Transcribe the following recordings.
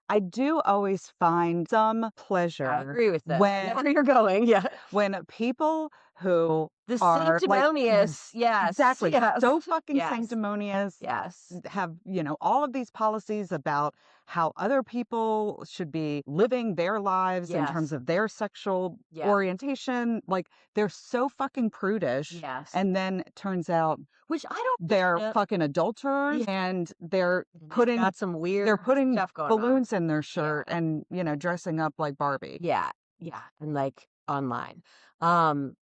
I do always find some I pleasure agree with this. I know when where you're going. Yeah. when people who The are like sanctimonious. Yes. exactly Yes. so fucking Yes. sanctimonious, Yes. have, all of these policies about how other people should be living their lives in terms Yes. of their sexual Yeah. orientation. Like they're so fucking prudish. Yes. And then it turns out Which I don't they're yeah. fucking adulterers Yeah. and they're And they've putting got some weird they're putting stuff going on. balloons in their Yeah. shirt and, dressing up like Barbie. Yeah. Yeah. And like online. Um,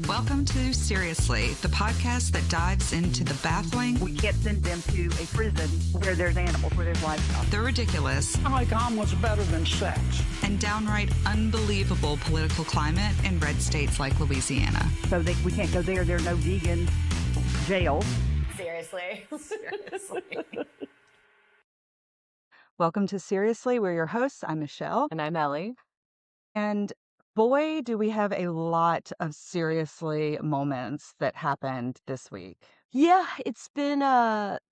Welcome to Seriously, the podcast that dives into the baffling, We can't send them to a prison where there's animals, where there's livestock. the ridiculous, Like omelet's better than sex. and downright unbelievable political climate in red states like Louisiana. So we can't go there. There are no vegan jails. seriously. Seriously. Welcome to Seriously. We're your hosts. I'm Michelle. And I'm Ellie. And boy, do we have a lot of seriously moments that happened this week. Yeah, it's been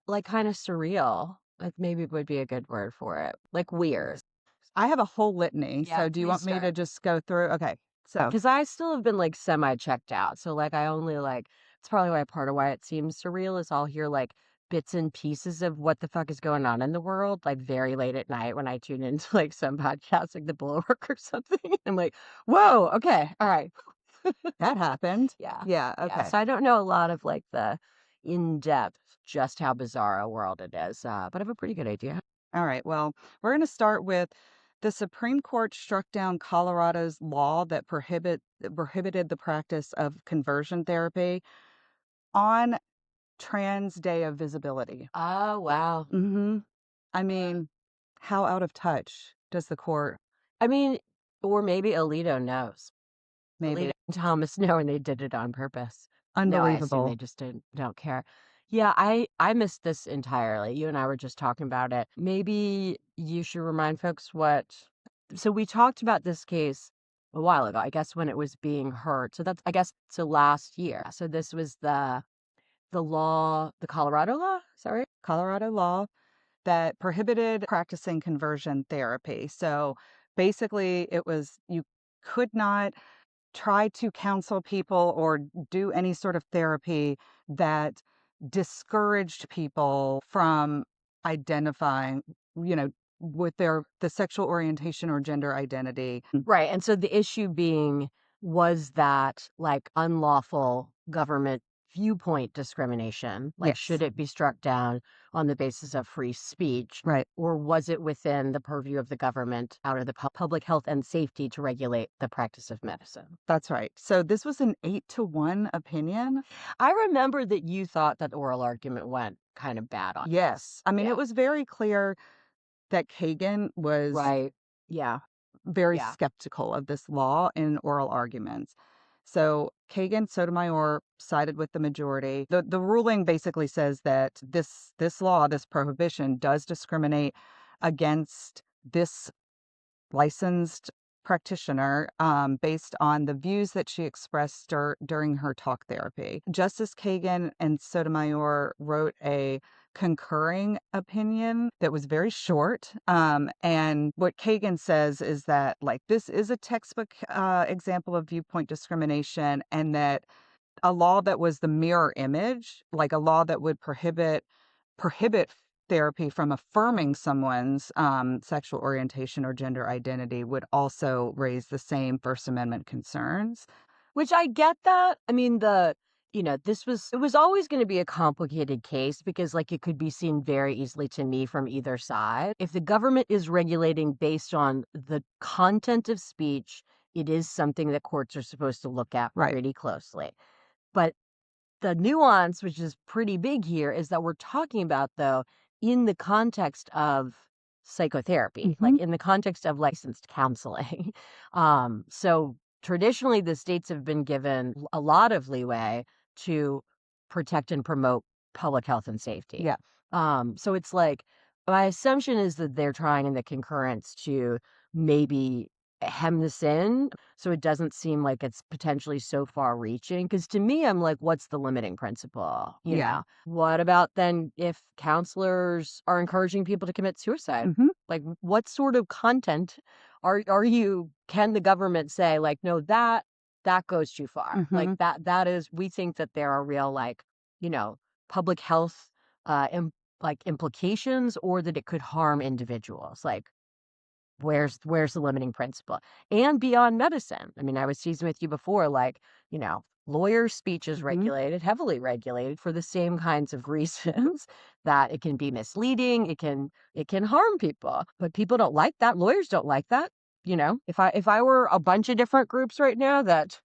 like kind of surreal. Like maybe would be a good word for it. Like weird. I have a whole litany. Yeah, So do you please want me to start. just go through? Okay. So, Because I still have been like semi checked out. So like I only like it's probably why part of why it seems surreal is I'll hear like bits and pieces of what the fuck is going on in the world, like very late at night when I tune into like some podcast like the Bulwark or something. I'm like, whoa, okay, all right. that happened. Yeah. Yeah. Yeah. Okay. So I don't know a lot of like the in depth just how bizarre a world it is. But I have a pretty good idea. All right. Well, we're going to start with the Supreme Court struck down Colorado's law that prohibited the practice of conversion therapy on Trans Day of Visibility. Oh wow. I mean, how out of touch does the court I mean, or maybe Alito knows. maybe? Alito and Thomas know, and they did it on purpose. No, I assume they Unbelievable. just don't care. Yeah, I missed this entirely. You and I were just talking about it. Maybe you should remind folks what. So we talked about this case a while ago, I guess when it was being heard. So that's I guess so last year. So this was the law, the Colorado law. Sorry. Colorado law that prohibited practicing conversion therapy. So basically, it was you could not try to counsel people or do any sort of therapy that discouraged people from identifying, with the sexual orientation or gender identity. Right. And so the issue being was that like unlawful government viewpoint discrimination, like should Yes. it be struck down on the basis of free speech, Right. or was it within the purview of the government out of the public health and safety to regulate the practice of medicine? That's right. So this was an 8-1 opinion. I remember that you thought that oral argument went kind of bad on Yes. I mean, Yeah. it was very clear that Kagan was Right. Yeah. very Yeah. skeptical of this law in oral arguments. So Kagan Sotomayor sided with the majority. The ruling basically says that this law, this prohibition, does discriminate against this licensed practitioner based on the views that she expressed during her talk therapy. Justice Kagan and Sotomayor wrote a concurring opinion that was very short. And what Kagan says is that, like, this is a textbook example of viewpoint discrimination, and that a law that was the mirror image, like a law that would prohibit therapy from affirming someone's sexual orientation or gender identity, would also raise the same First Amendment concerns. Which I get that. I mean, it was always going to be a complicated case because, like, it could be seen very easily to me from either side. If the government is regulating based on the content of speech, it is something that courts are supposed to look at Right. pretty closely. But the nuance, which is pretty big here, is that we're talking about, though, in the context of psychotherapy, like in the context of licensed counseling. So traditionally, the states have been given a lot of leeway to protect and promote public health and safety. Yeah. So it's like my assumption is that they're trying in the concurrence to maybe hem this in so it doesn't seem like it's potentially so far reaching. Because to me, I'm like, what's the limiting principle? You Yeah. know, what about then if counselors are encouraging people to commit suicide? Mhm. Like, what sort of content are you? Can the government say like, no, that goes too far? Like Mhm. that is, we think that there are real like, you know, public health like implications, or that it could harm individuals. Like, where's the limiting principle? And beyond medicine, I mean, I was teasing with you before, like, you know, lawyers' speech is Mhm. regulated, heavily regulated, for the same kinds of reasons that it can be misleading, it can harm people, but people don't like that. Lawyers don't like that. You know, if I were a bunch of different groups right now that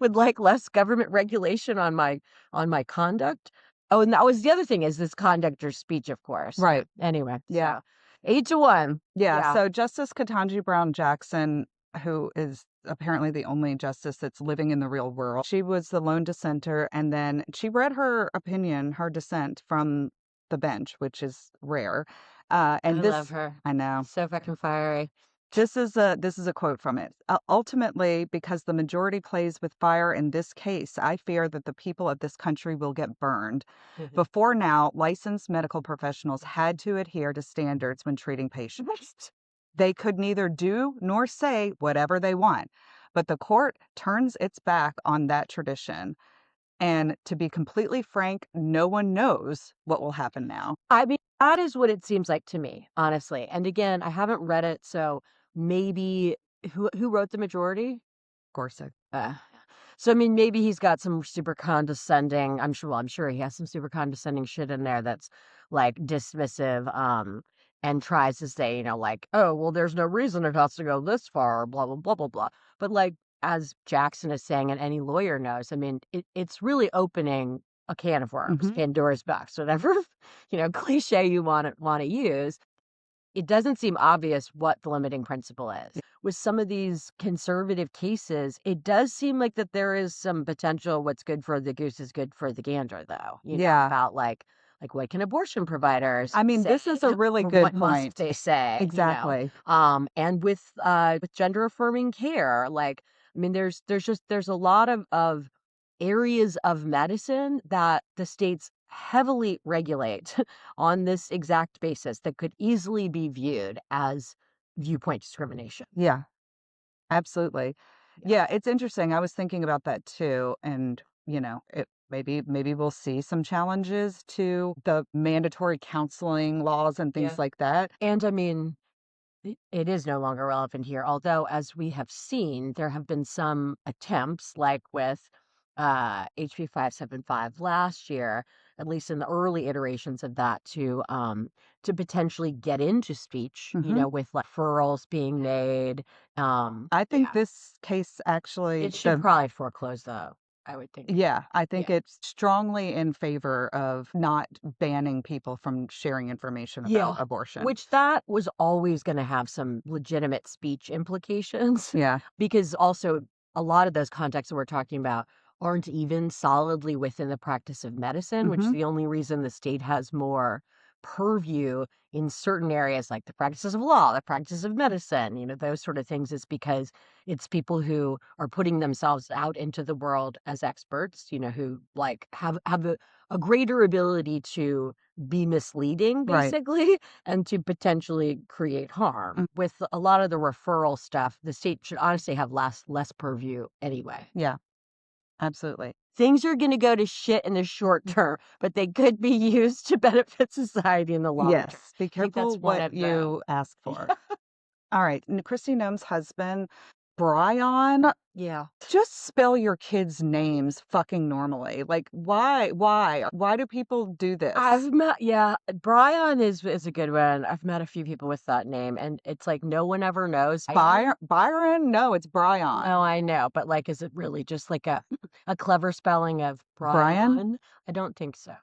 would like less government regulation on my conduct. Oh, and that was the other thing, is this conduct or speech, of course. Right. Anyway, Yeah. so 8-1. Yeah. Yeah. So Justice Ketanji Brown Jackson, who is apparently the only justice that's living in the real world, she was the lone dissenter. And then she read her opinion, her dissent from the bench, which is rare. And I love this, her. I know. So fucking fiery. This is a quote from it. Ultimately, because the majority plays with fire in this case, I fear that the people of this country will get burned. Before now, licensed medical professionals had to adhere to standards when treating patients. They could neither do nor say whatever they want, but the court turns its back on that tradition. And to be completely frank, no one knows what will happen now. I mean, that is what it seems like to me, honestly. And again, I haven't read it, so maybe who wrote the majority? Gorsuch. So I mean, maybe he's got some super condescending. I'm sure he has some super condescending shit in there that's like dismissive, and tries to say, you know, like, oh, well, there's no reason it has to go this far, blah blah blah blah blah. But like, as Jackson is saying, and any lawyer knows, I mean, it's really opening a can of worms, Mhm. Pandora's box, whatever cliche you want to use. It doesn't seem obvious what the limiting principle is. With some of these conservative cases, it does seem like that there is some potential what's good for the goose is good for the gander, though. Yeah. About like what can abortion providers I mean, say, this is a really or good what must point. they say, Exactly. and with gender affirming care, like, I mean, there's a lot of areas of medicine that the states heavily regulate on this exact basis that could easily be viewed as viewpoint discrimination. Yeah, absolutely. Yeah, it's interesting. I was thinking about that too. And, it maybe we'll see some challenges to the mandatory counseling laws and things Yeah. like that. And I mean, it is no longer relevant here, although, as we have seen, there have been some attempts, like with HB 575 last year, at least in the early iterations of that, to potentially get into speech, Hmm. with like referrals being made. I think Yeah. this case actually, It should probably foreclose, though, I would think. yeah, I think Yeah. it's strongly in favor of not banning people from sharing information about Yeah. abortion. Which that was always going to have some legitimate speech implications. Yeah. Because also, a lot of those contexts that we're talking about aren't even solidly within the practice of medicine, which is Hmm. the only reason the state has more purview in certain areas, like the practices of law, the practices of medicine, those sort of things, is because it's people who are putting themselves out into the world as experts, who like have a greater ability to be misleading, Right. basically, and to potentially create harm. Mm. With a lot of the referral stuff, the state should honestly have less purview anyway. Yeah, absolutely. Things are going to go to shit in the short term, but they could be used to benefit society in the long term. Yes, be I think that's careful one what of the you ask for. All right, Kristi Noem's husband, Brian, yeah. just spell your kids' names fucking normally. Like, why? Why do people do this? Brian is a good one. I've met a few people with that name, and it's like no one ever knows. Byron? No, it's Brian. Oh, I know, but like, is it really just like a clever spelling of Brian? Brian? I don't think so.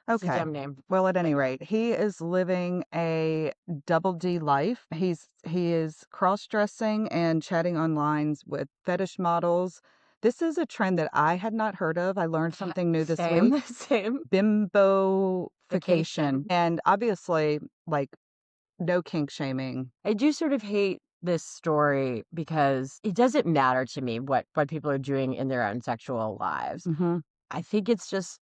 It's a Okay. dumb name. Well, at any rate, he is living a double D life. He is cross-dressing and chatting online with fetish models. This is a trend that I had not heard of. I learned something new this week. Same. Bimbofication. And obviously, like, no kink shaming. I do sort of hate this story because it doesn't matter to me what people are doing in their own sexual lives. Mm-hmm. I think it just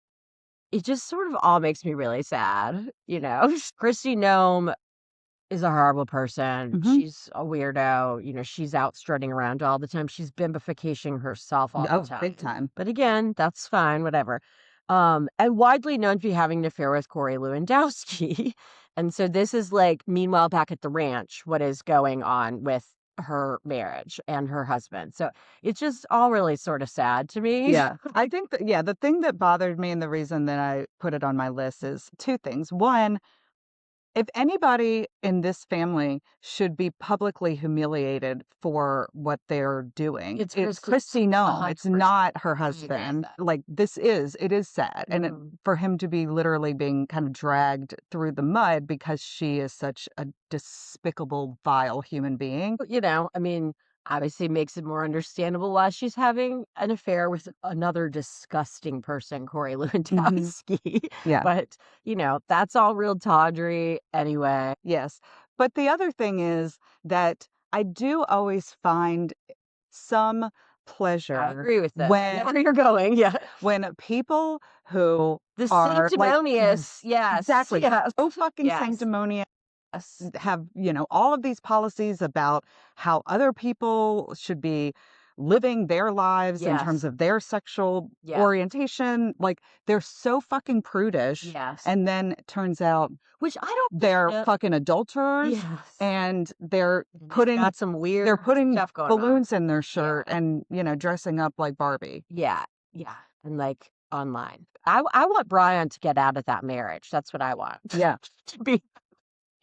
sort of all makes me really sad, you know. Kristi Noem is a horrible person. Mm-hmm. She's a weirdo. You know, she's out strutting around all the time. She's bimbification herself all the Oh, time. big time. But again, that's fine, whatever. And widely known to be having an affair with Corey Lewandowski. And so this is like, meanwhile, back at the ranch, what is going on with her marriage and her husband. So it's just all really sort of sad to me. Yeah. I think that, the thing that bothered me and the reason that I put it on my list is two things. One, if anybody in this family should be publicly humiliated for what they're doing, It's it's Kristi. Kristi Noem. It's 100%. not her I agree with husband. that. Like, it is sad. And for him to be literally being kind of dragged through the mud because she is such a despicable, vile human being. You know, I mean, obviously makes it more understandable why she's having an affair with another disgusting person, Corey Lewandowski. Yeah. But, you know, that's all real tawdry anyway. Yes. But the other thing is that I do always find some I pleasure agree with this. when Where you're going, yeah. when people who The are sanctimonious, yes. exactly Yes. so fucking Yes. sanctimonious have, all of these policies about how other people should be living their lives in terms Yes. of their sexual Yeah. orientation. Like, they're so fucking prudish. Yes. And then it turns out Which I don't they're get. fucking adulterers. Yes. And they're They've putting got some weird they're putting stuff going on. balloons in their shirt and, dressing up like Barbie. Yeah. Yeah. And like online. I want Brian to get out of that marriage. That's what I want. Yeah. To be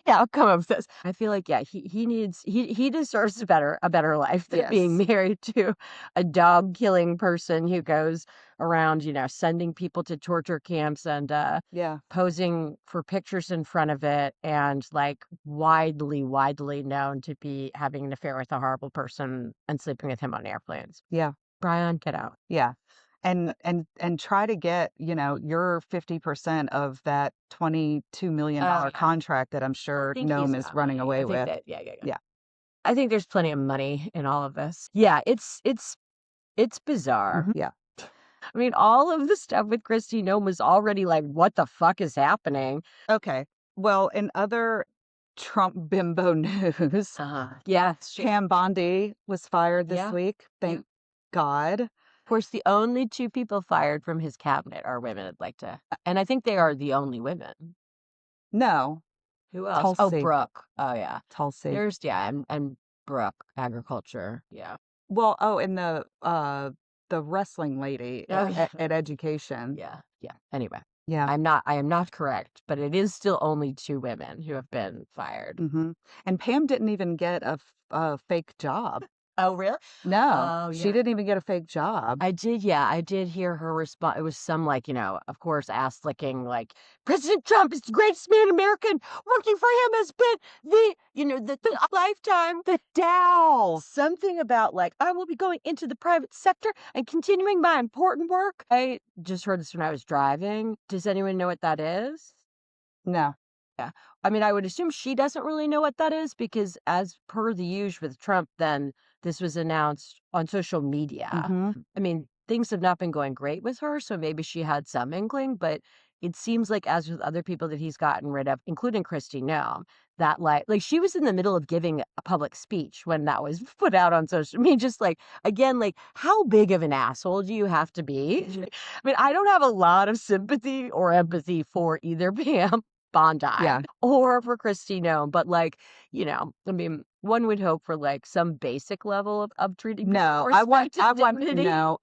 the outcome of this. I feel like, yeah, he deserves a better life than being Yes. married to a dog killing person who goes around, sending people to torture camps and Yeah. posing for pictures in front of it, and like widely known to be having an affair with a horrible person and sleeping with him on airplanes. Yeah. Brian, get out. Yeah. And try to get, your 50% of that $22 million Yeah. contract that I'm I sure think he's Noam is running away with. yeah. Yeah. I think there's plenty of money in all of this. Yeah, it's bizarre. Yeah. I mean, all of the stuff with Kristi Noem was already like, what the fuck is happening? Okay. Well, in other Trump bimbo news, Yes. Pam Bondi was fired this Yeah. week. Thank God. Of course, the only two people fired from his cabinet are women, I'd like to. And I think they are the only women. No. Who else? Oh, Tulsi. Brooke. Oh, yeah. Tulsi. There's, and Brooke, agriculture. Yeah. Well, and the wrestling lady Oh, yeah. at education. Yeah. Yeah. Anyway. Yeah. I am not correct, but it is still only two women who have been fired. Mm-hmm. And Pam didn't even get a fake job. Oh, really? No, Oh, she yeah. didn't even get a fake job. I did hear her response. It was some like, of course, ass licking, like, President Trump is the greatest man in America. Working for him has been the lifetime. The Dow. Something about like, I will be going into the private sector and continuing my important work. I just heard this when I was driving. Does anyone know what that is? No. Yeah. I mean, I would assume she doesn't really know what that is because as per the usual with Trump, then this was announced on social media. Mm-hmm. I mean, things have not been going great with her, so maybe she had some inkling, but it seems like as with other people that he's gotten rid of, including Kristi Noem, that like she was in the middle of giving a public speech when that was put out on social media. Just like, again, like how big of an asshole do you have to be? I mean, I don't have a lot of sympathy or empathy for either Pam Bondi or for Kristi Noem, but like, I mean, one would hope for like some basic level of treating. No, I want no,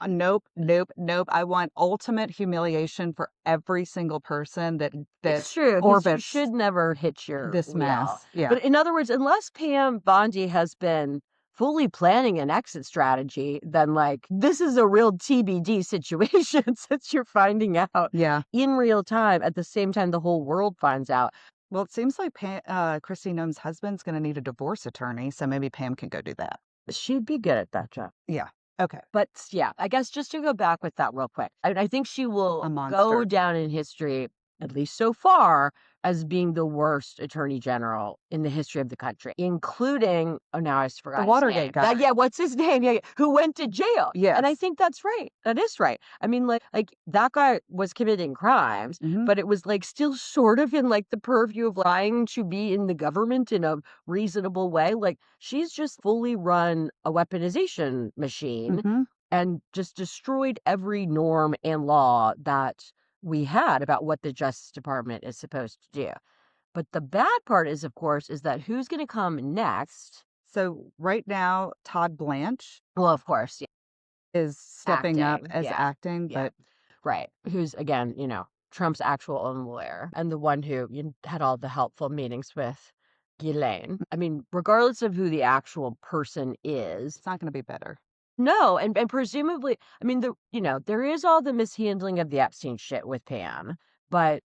nope. I want ultimate humiliation for every single person that It's true. 'Cause you orbits should never hit this wheel. mess. Yeah. But in other words, unless Pam Bondi has been fully planning an exit strategy, then like this is a real TBD situation since you're finding out in real time at the same time the whole world finds out. Well, it seems like Kristi Noem's husband's going to need a divorce attorney, so maybe Pam can go do that. She'd be good at that job. Yeah. Okay. But yeah, I guess just to go back with that real quick, I think she will A go monster. down in history, at least so far, as being the worst attorney general in the history of the country, including, oh, now I forgot The his Watergate name. guy. Yeah, what's his name? Yeah, who went to jail. And I Yes. think that's right. That is right. I mean, like that guy was committing crimes, Mhm. but it was like still sort of in like the purview of trying to be in the government in a reasonable way. Like she's just fully run a weaponization machine Mhm. and just destroyed every norm and law that we had about what the Justice Department is supposed to do. But the bad part is, of course, is that who's going to come next? So right now, Todd Blanche Well, of course, yeah, is stepping up acting. as Yeah, acting, yeah, but right. Who's, again, Trump's actual own lawyer and the one who had all the helpful meetings with Ghislaine. I mean, regardless of who the actual person is, it's not going to be better. no, and presumably, I mean, there is all the mishandling of the Epstein shit with Pam, but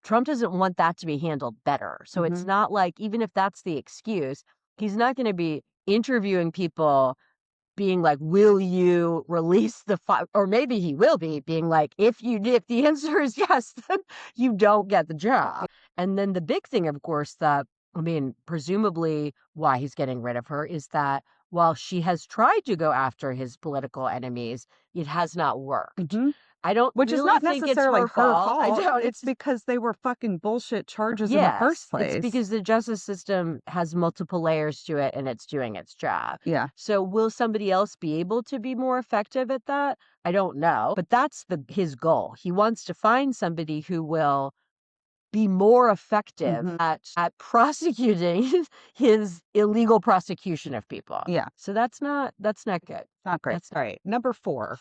Trump doesn't want that to be handled better. So it's Mhm. not like, even if that's the excuse, he's not going to be interviewing people being like, will you release the file? Or maybe he will be being like, if the answer is yes, then you don't get the job. And then the big thing, of course, that, I mean, presumably why he's getting rid of her is that while she has tried to go after his political enemies, it has not worked. Mhm. I don't Which is really not think it's necessarily her her fault. I fault. don't. It's because they were fucking bullshit charges in the Yes, first it's place. because the justice system has multiple layers to it and it's doing its job. Yeah. So will somebody else be able to be more effective at that? I don't know, but that's his goal. He wants to find somebody who will be more effective Mhm. at prosecuting his illegal prosecution of people. Yeah. So that's not good. Not great. That's All right. Number 4.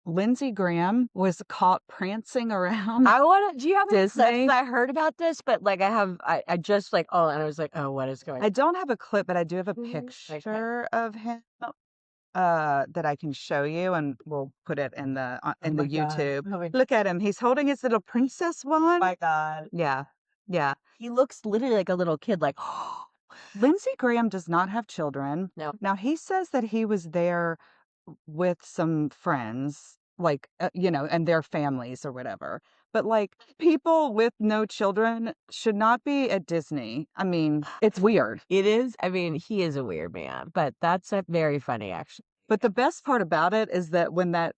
Lindsey Graham was caught prancing around do you have any clips? Disney. I heard about this, but like I just like, oh, and I was like, oh, what is going on? I don't have a clip, but I do have a Okay. picture of him that I can show you, and we'll put it in the in the YouTube. Oh my Look at him. He's holding his little princess wand. my God. Yeah. Yeah. He looks literally like a little kid, like, Lindsey Graham does not have children. no. Now, he says that he was there with some friends, like, and their families or whatever. But, like, people with no children should not be at Disney. I mean, it's weird. It is. I mean, he is a weird man, but that's very funny, actually. But the best part about it is that when that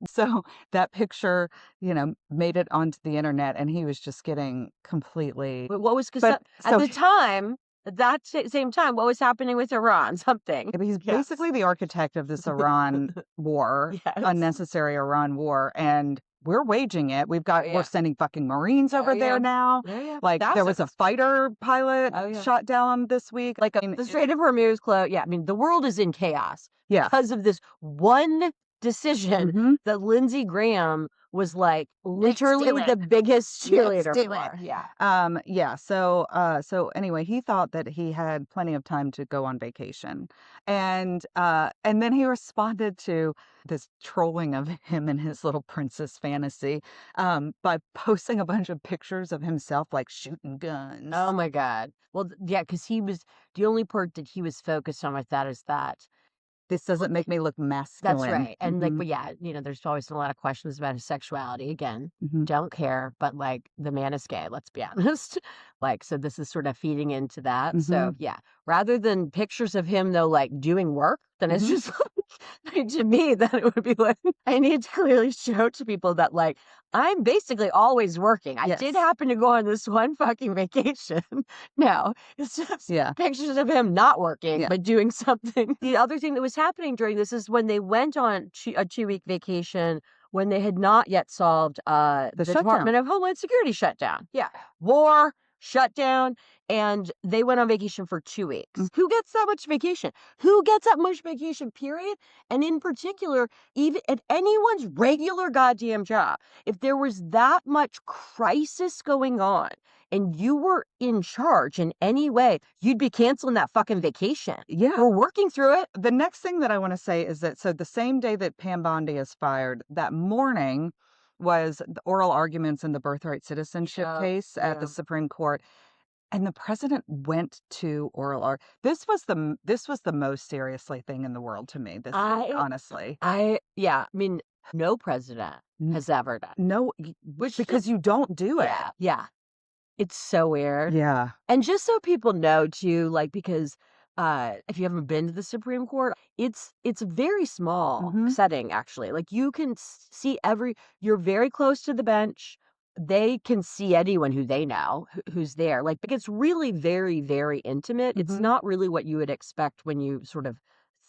picture, made it onto the internet, and he was just getting completely. What was, because But at the time, at that same time, what was happening with Iran? Something. he's Yes. basically the architect of this Iran war, Yes. unnecessary Iran war, and we're waging it. Oh, yeah. We're sending fucking Marines over yeah. there now. Yeah. Like, there was a fighter pilot Oh, yeah. shot down this week. Like, the Strait of Hormuz closed. Yeah, I mean, the world is in chaos yeah. because of this one decision Mhm. that Lindsey Graham was like literally do it. the biggest cheerleader Let's do for. it. Yeah. Yeah. So anyway, he thought that he had plenty of time to go on vacation, and then he responded to this trolling of him and his little princess fantasy, by posting a bunch of pictures of himself like shooting guns. Oh my God. Well, yeah, because he was the only part that he was focused on with that is that. This doesn't make me look masculine. That's right. And like, Mhm. but yeah, there's always a lot of questions about his sexuality. Again, Mhm. don't care, but like the man is gay, let's be honest. Like, so this is sort of feeding into that. So Mhm. yeah, rather than pictures of him though, like doing work, then it's Mhm. just like, to me, that it would be like, I need to clearly show to people that like, I'm basically always working. I Yes. did happen to go on this one fucking vacation. No, it's just Yeah. pictures of him not working, Yeah. but doing something. The other thing that was happening during this is when they went on a 2-week vacation, when they had not yet solved the shutdown. Department of Homeland Security shutdown. Yeah. War, shutdown, and they went on vacation for 2 weeks. Who gets that much vacation? Who gets that much vacation, period? And in particular, even at anyone's regular goddamn job, if there was that much crisis going on and you were in charge in any way, you'd be canceling that fucking vacation. Yeah. We're working through it. The next thing that I want to say is that, so the same day that Pam Bondi is fired, that morning was the oral arguments in the birthright citizenship case at the Supreme Court. And the president went to this was the most seriously thing in the world to me. Honestly. I mean, no president has ever done. No, because you don't do it. Yeah. It's so weird. Yeah. And just so people know too, like, because if you haven't been to the Supreme Court, it's a very small Mhm. setting, actually. Like, you can see you're very close to the bench. They can see anyone who they know who's there. Like, it's really very, very intimate. It's Mhm. not really what you would expect when you sort of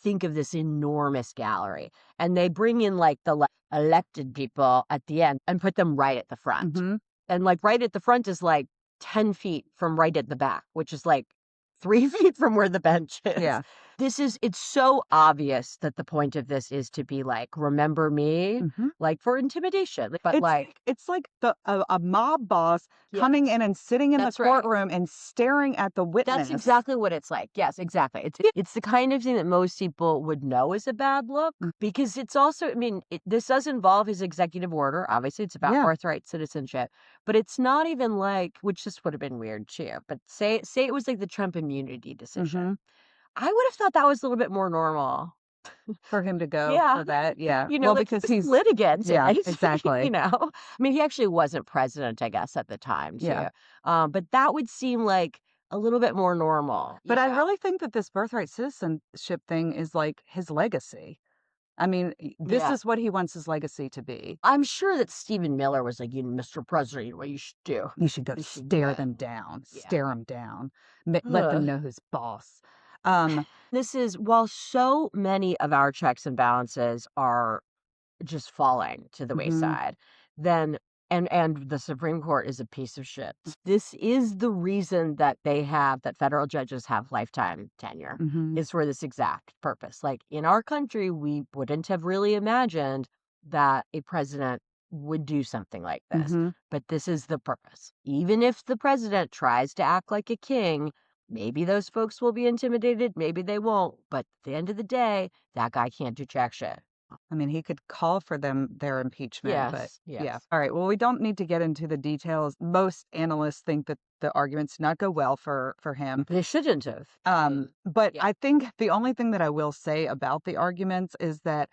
think of this enormous gallery. And they bring in like the elected people at the end and put them right at the front. Mhm. And like right at the front is like 10 feet from right at the back, which is like 3 feet from where the bench is. Yeah. It's so obvious that the point of this is to be like, remember me, Mhm. like for intimidation. But It's like a mob boss Yeah. coming in and sitting in the That's right. courtroom and staring at the witness. That's exactly what it's like. Yes, exactly. It's the kind of thing that most people would know is a bad look, because it's also, I mean, this does involve his executive order. Obviously, it's about Yeah. birthright citizenship, but it's not even like, which just would have been weird too. But say it was like the Trump immunity decision. Mhm. I would have thought that was a little bit more normal. For him to go Yeah. for that. Yeah. You know, Well, like because he's he's litigant. yeah, You exactly. know, I mean, he actually wasn't president, I guess, at the time too. Yeah. But that would seem like a little bit more normal. But I Yeah. really think that this birthright citizenship thing is like his legacy. I mean, this Yeah. is what he wants his legacy to be. I'm sure that Stephen Miller was like, Mr. President, what you should do. You should go You should stare go. them down, Yeah. stare them down, let them Ugh. know who's boss. This is, while so many of our checks and balances are just falling to the Mhm. wayside, then and the Supreme Court is a piece of shit. This is the reason that federal judges have lifetime tenure, Mhm. is for this exact purpose. Like, in our country, we wouldn't have really imagined that a president would do something like this. Mhm. But this is the purpose. Even if the president tries to act like a king, maybe those folks will be intimidated, maybe they won't. But at the end of the day, that guy can't do jack shit. I mean, he could call for their impeachment, but Yes, yeah. yes. All right. Well, we don't need to get into the details. Most analysts think that the arguments did not go well for him. They shouldn't have. But yeah. I think the only thing that I will say about the arguments is that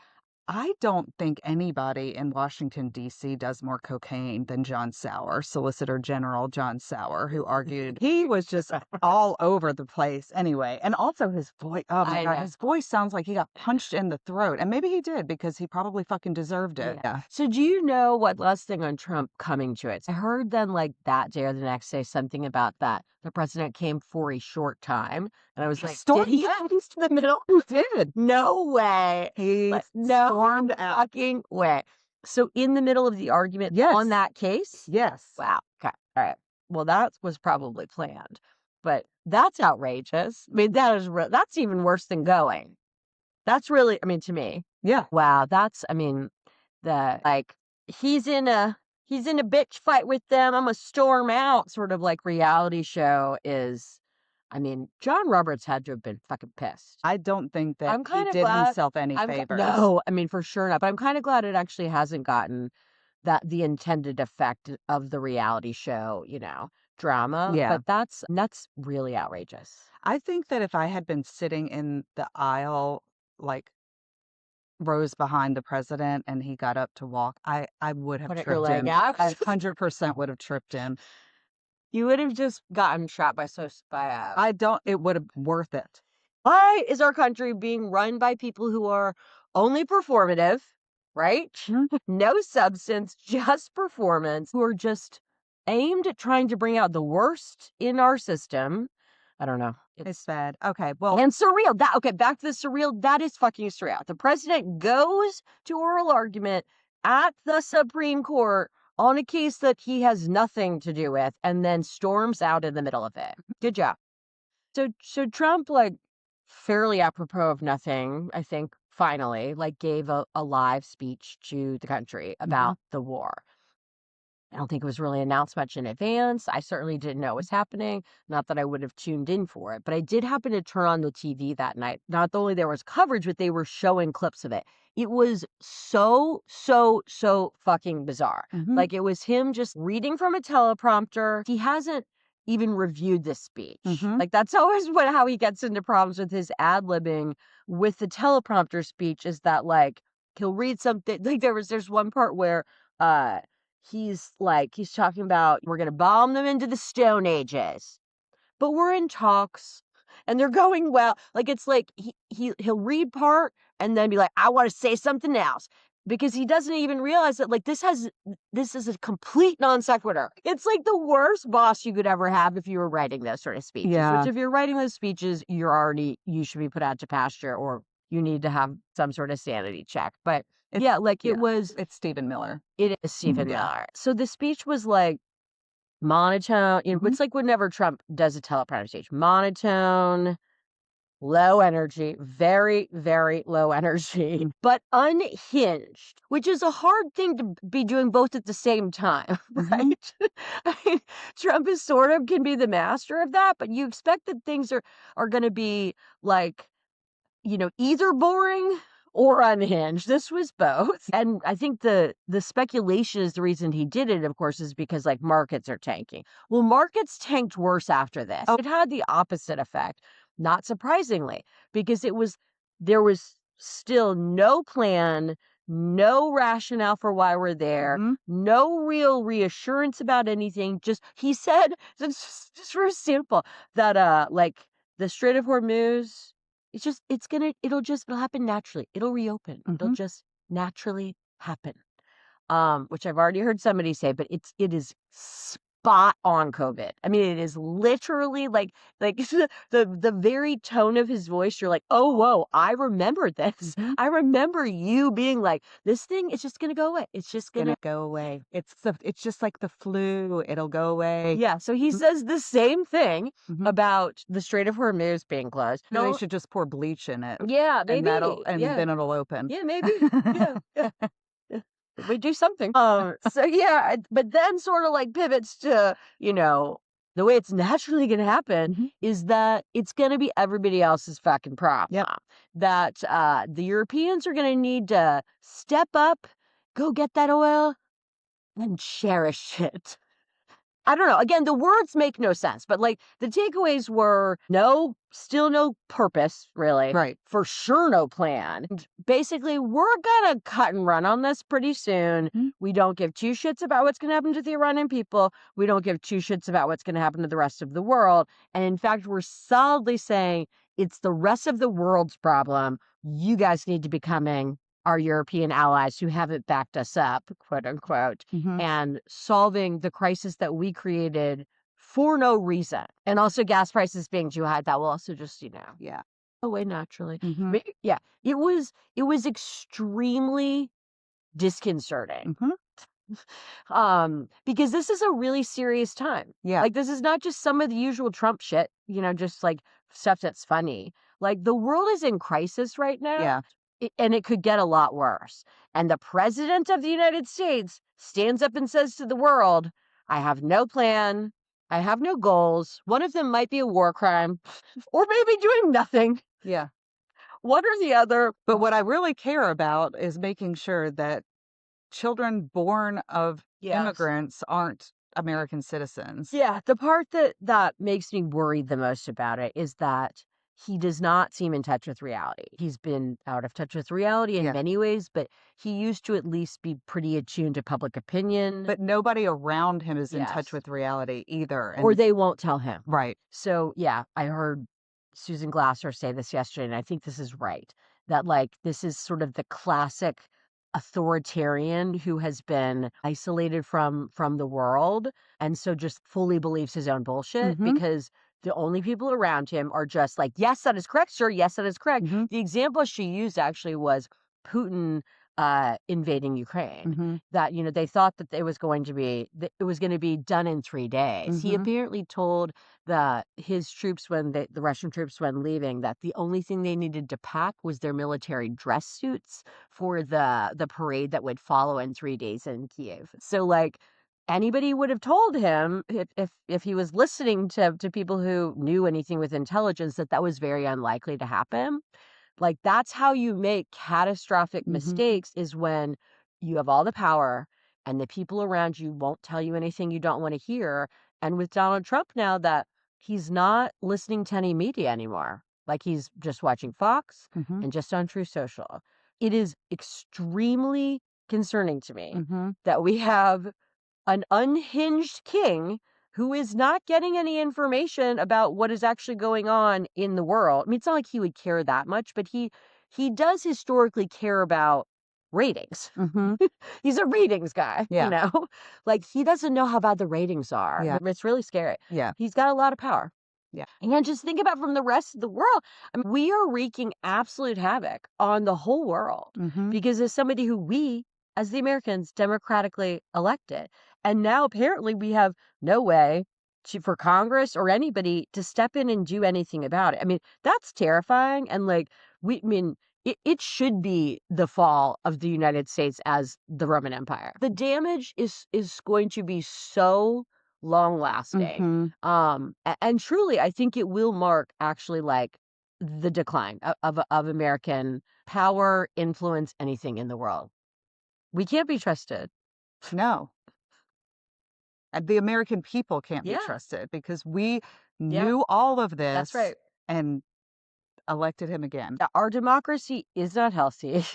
I don't think anybody in Washington, D.C. does more cocaine than John Sauer, Solicitor General John Sauer, who argued he was just all over the place anyway. And also his voice, oh my I God, know. his voice sounds like he got punched in the throat. And maybe he did because he probably fucking deserved it. Yeah. So do you know what last thing on Trump coming to it? I heard then like that day or the next day something about that. The president came for a short time. And I was like, did he at least in the middle? Who did? No way. He No stormed out. fucking way. So in the middle of the argument Yes. on that case? Yes. Wow. Okay. All right. Well, that was probably planned. But that's outrageous. I mean, that's even worse than going. That's really, I mean, to me. Yeah. Wow, that's, I mean, he's in a bitch fight with them, I'm gonna storm out sort of like reality show is, I mean, John Roberts had to have been fucking pissed. I don't think that I'm he kinda did glad- himself any favors. No, I mean, for sure not. But I'm kind of glad it actually hasn't gotten the intended effect of the reality show, drama. Yeah. But that's really outrageous. I think that if I had been sitting in the aisle, like rows behind the president, and he got up to walk, I would have Put your tripped leg him. out. I 100% would have tripped him. You would have just gotten shot by It would have worth it. Why is our country being run by people who are only performative, right? No substance, just performance, who are just aimed at trying to bring out the worst in our system? I don't know. It's bad. Okay, well, And surreal. Back to the surreal. That is fucking surreal. The president goes to oral argument at the Supreme Court on a case that he has nothing to do with and then storms out in the middle of it. Good job. So Trump, like, fairly apropos of nothing, I think, finally, like, gave a live speech to the country about the war. I don't think it was really announced much in advance. I certainly didn't know it was happening. Not that I would have tuned in for it, but I did happen to turn on the TV that night. Not only there was coverage, but they were showing clips of it. It was so fucking bizarre. Like, it was him just reading from a teleprompter. He hasn't even reviewed this speech. Like, that's always how he gets into problems with his ad-libbing with the teleprompter speech, is that, like, he'll read something. Like, there's one part where he's talking about we're going to bomb them into the Stone Ages, but we're in talks and they're going well. Like, it's like he'll read part and then be like, I want to say something else, because he doesn't even realize that, like, this is a complete non sequitur. It's like the worst boss you could ever have if you were writing those sort of speeches. Yeah. Which, if you're writing those speeches, you should be put out to pasture, or you need to have some sort of sanity check. But it's Stephen Miller. It is Stephen Yeah. Miller. So the speech was like monotone. Mhm. It's like whenever Trump does a teleprompter speech, monotone, low energy, very, very low energy, but unhinged, which is a hard thing to be doing both at the same time, right? I mean, Trump is sort of can be the master of that, but you expect that things are going to be like, either boring or unhinged. This was both. And I think the speculation is the reason he did it, of course, is because like markets are tanking. Well, markets tanked worse after this. It had the opposite effect, not surprisingly, because there was still no plan, no rationale for why we're there, no real reassurance about anything. He said, just for simple, that like the Strait of Hormuz, it'll happen naturally. It'll reopen. It'll just naturally happen. Which I've already heard somebody say, but it is spot on COVID. I mean, it is literally like the very tone of his voice. You're like, oh, whoa, I remember this. I remember you being like, this thing is just going to go away. It's just going to go away. It's just like the flu. It'll go away. Yeah. So he says the same thing about the Strait of Hormuz being closed. No, they should just pour bleach in it. Yeah, maybe. And then it'll open. Yeah, maybe. Yeah. We do something. So yeah, but then sort of like pivots to, the way it's naturally going to happen is that it's going to be everybody else's fucking problem. Yep. That the Europeans are going to need to step up, go get that oil, and cherish it. I don't know. Again, the words make no sense, but like the takeaways were still no purpose, really. Right. For sure, no plan. And basically, we're going to cut and run on this pretty soon. We don't give two shits about what's going to happen to the Iranian people. We don't give two shits about what's going to happen to the rest of the world. And in fact, we're solidly saying it's the rest of the world's problem. You guys need to be coming our European allies who haven't backed us up, quote unquote, and solving the crisis that we created for no reason. And also gas prices being too high, that will also just, go away naturally. Yeah, it was extremely disconcerting. Because this is a really serious time. Yeah. Like, this is not just some of the usual Trump shit, just like stuff that's funny. Like, the world is in crisis right now. Yeah. And it could get a lot worse. And the president of the United States stands up and says to the world, I have no plan. I have no goals. One of them might be a war crime or maybe doing nothing. Yeah. One or the other. But what I really care about is making sure that children born of immigrants aren't American citizens. Yeah. The part that makes me worried the most about it is that he does not seem in touch with reality. He's been out of touch with reality in many ways, but he used to at least be pretty attuned to public opinion. But nobody around him is in touch with reality either. Or they won't tell him. Right. So, yeah, I heard Susan Glasser say this yesterday, and I think this is right, that like this is sort of the classic authoritarian who has been isolated from the world and so just fully believes his own bullshit because the only people around him are just like, yes, that is correct, sir. Yes, that is correct. The example she used actually was Putin invading Ukraine. That, they thought that it was going to be done in 3 days. He apparently told his troops the Russian troops when leaving that the only thing they needed to pack was their military dress suits for the parade that would follow in 3 days in Kiev. So like, anybody would have told him if he was listening to people who knew anything with intelligence that was very unlikely to happen. Like, that's how you make catastrophic mistakes, is when you have all the power and the people around you won't tell you anything you don't want to hear. And with Donald Trump now, that he's not listening to any media anymore. Like, he's just watching Fox and just on True Social. It is extremely concerning to me that we have an unhinged king who is not getting any information about what is actually going on in the world. I mean, it's not like he would care that much, but he does historically care about ratings. Mm-hmm. He's a ratings guy, Yeah. Like he doesn't know how bad the ratings are. Yeah. It's really scary. Yeah. He's got a lot of power. Yeah. And just think about from the rest of the world. I mean, we are wreaking absolute havoc on the whole world Mm-hmm. because as somebody who we, as the Americans, democratically elected. And now apparently we have no way for Congress or anybody to step in and do anything about it. I mean, that's terrifying. And it should be the fall of the United States as the Roman Empire. The damage is going to be so long lasting. Mm-hmm. And truly, I think it will mark actually like the decline of American power, influence, anything in the world. We can't be trusted. No. And the American people can't be Yeah. trusted because we knew all of this. That's right. And elected him again. Our democracy is not healthy.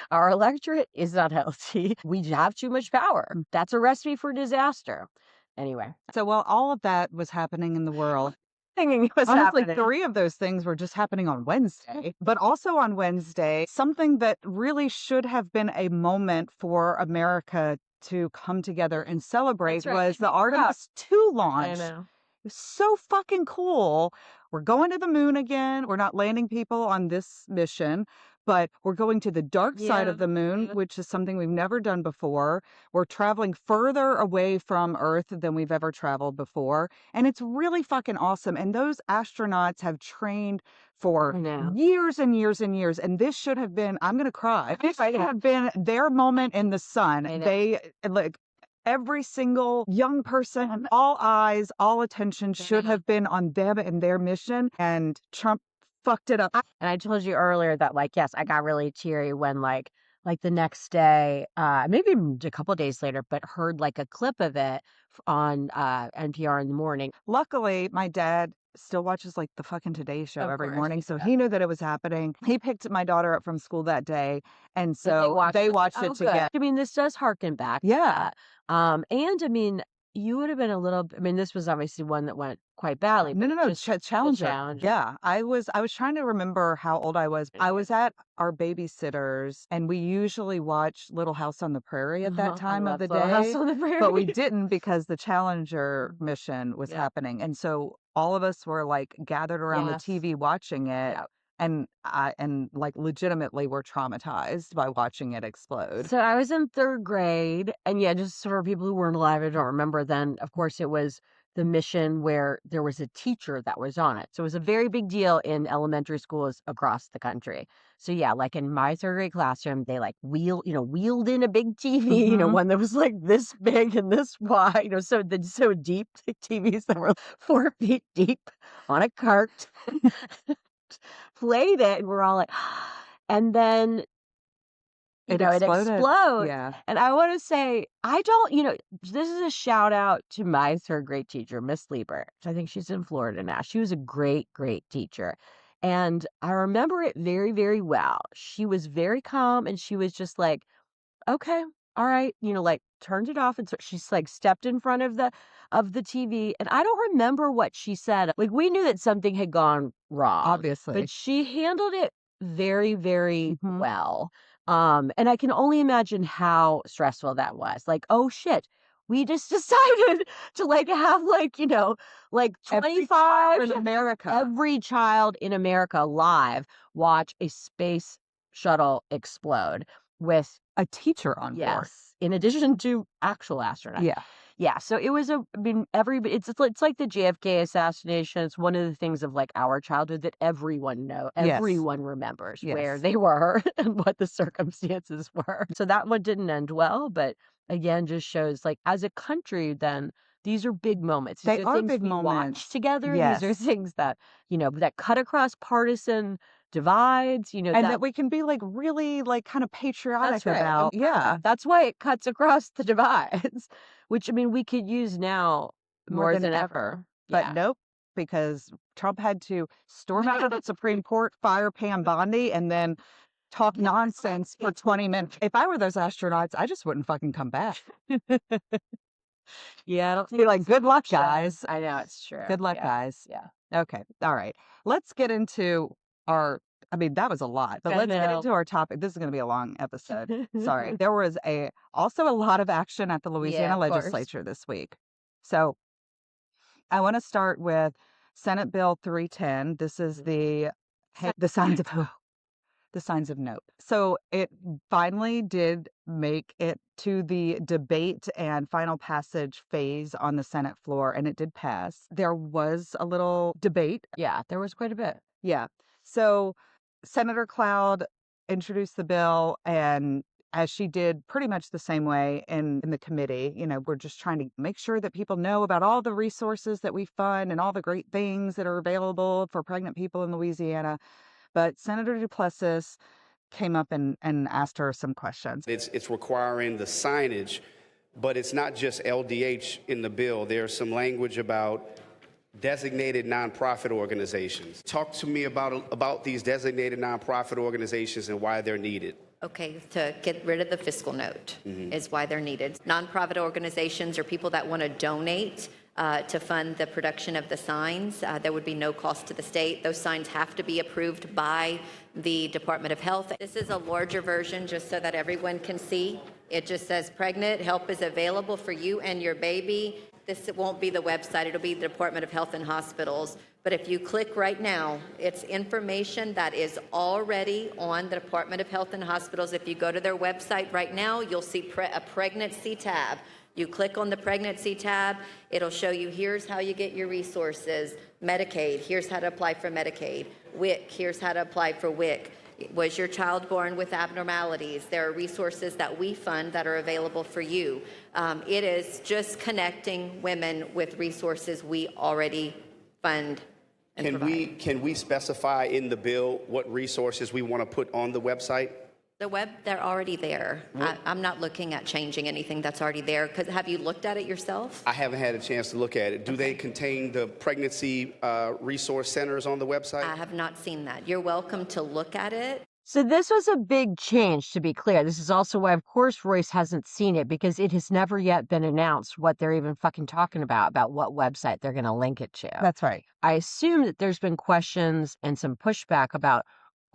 Our electorate is not healthy. We have too much power. That's a recipe for disaster. Anyway. So while all of that was happening in the world, Thinking it was honestly, happening. 3 of those things were just happening on Wednesday. But also on Wednesday, something that really should have been a moment for America to come together and celebrate That's right. was the Artemis II launch. I know. It was so fucking cool. We're going to the moon again. We're not landing people on this mission, but we're going to the dark side of the moon, which is something we've never done before. We're traveling further away from Earth than we've ever traveled before. And it's really fucking awesome. And those astronauts have trained for years and years and years. And this should have been, I'm going to cry. This should have been their moment in the sun. They, like, every single young person, all eyes, all attention should have been on them and their mission. And Trump fucked it up. And I told you earlier that, like, yes, I got really teary when, like the next day, maybe a couple days later, but heard like a clip of it on NPR in the morning. Luckily, my dad still watches like the fucking Today Show every morning, so Yeah. he knew that it was happening. He picked my daughter up from school that day, and so they watched it good. together. I mean, this does harken back. Yeah. And I mean, you would have been a little. I mean, this was obviously one that went quite badly. No, just Challenger. Challenger. Yeah, I was trying to remember how old I was. I was at our babysitter's, and we usually watch Little House on the Prairie at that time of the Little House day, on the Prairie. but we didn't because the Challenger mission was happening, and so all of us were like gathered around the TV watching it. Yeah. And like legitimately were traumatized by watching it explode. So I was in 3rd grade, and just for people who weren't alive and don't remember, then of course it was the mission where there was a teacher that was on it. So it was a very big deal in elementary schools across the country. So like in my 3rd grade classroom, they like wheeled in a big TV, one that was like this big and this wide, so deep, like TVs that were 4 feet deep on a cart. Played it, and we're all like, and then it explodes. Yeah. And I want to say, I don't, this is a shout out to my 3rd grade teacher, Miss Lieber. I think she's in Florida now. She was a great, great teacher. And I remember it very, very well. She was very calm, and she was just like, okay, all right, like turned it off. And so she's like stepped in front of the TV. And I don't remember what she said. Like, we knew that something had gone wrong. Obviously. But she handled it very, very well. And I can only imagine how stressful that was. Like, oh shit, we just decided to like have like 25 in America. Every child in America live watch a space shuttle explode with a teacher on board. In addition to actual astronauts. Yeah. So it was it's like the JFK assassination. It's one of the things of like our childhood that everyone remembers where they were and what the circumstances were. So that one didn't end well, but again, just shows like as a country, then these are big moments. They are big we moments watch together. Yes. These are things that, that cut across partisan divides, and that we can be like really like kind of patriotic about. Yeah. That's why it cuts across the divides, which I mean we could use now more than ever. But nope, because Trump had to storm out of the Supreme Court, fire Pam Bondi, and then talk nonsense for 20 minutes. If I were those astronauts, I just wouldn't fucking come back. Yeah, I don't think Be like, it's good luck, true. guys. I know, it's true. Good luck, Yeah. guys. Yeah. Okay. All right. Let's get into our, I mean, that was a lot, but I let's get know. into our topic. This is going to be a long episode. Sorry. There was also a lot of action at the Yeah, Louisiana of course. legislature this week. So I want to start with Senate Bill 310. This is the signs of hope. The signs of nope. So it finally did make it to the debate and final passage phase on the Senate floor, and it did pass. There was a little debate. Yeah, there was quite a bit. Yeah. So Senator Cloud introduced the bill, and as she did pretty much the same way in the committee, we're just trying to make sure that people know about all the resources that we fund and all the great things that are available for pregnant people in Louisiana. But Senator Duplessis came up and asked her some questions. It's requiring the signage, but it's not just LDH in the bill. There's some language about designated nonprofit organizations. Talk to me about these designated nonprofit organizations and why they're needed. Okay, to get rid of the fiscal note is why they're needed. Nonprofit organizations are people that want to donate to fund the production of the signs. There would be no cost to the state. Those signs have to be approved by the Department of Health. This is a larger version just so that everyone can see. It just says pregnant, help is available for you and your baby. This won't be the website, it'll be the Department of Health and Hospitals. But if you click right now, it's information that is already on the Department of Health and Hospitals. If you go to their website right now, you'll see a pregnancy tab. You click on the pregnancy tab, it'll show you here's how you get your resources. Medicaid, here's how to apply for Medicaid. WIC, here's how to apply for WIC. Was your child born with abnormalities? There are resources that we fund that are available for you. It is just connecting women with resources we already fund and provide. Can we specify in the bill what resources we want to put on the website? They're already there. I'm not looking at changing anything that's already there. Have you looked at it yourself? I haven't had a chance to look at it. Do they contain the pregnancy resource centers on the website? I have not seen that. You're welcome to look at it. So this was a big change, to be clear. This is also why, of course, Royce hasn't seen it, because it has never yet been announced what they're even fucking talking about what website they're going to link it to. That's right. I assume that there's been questions and some pushback about,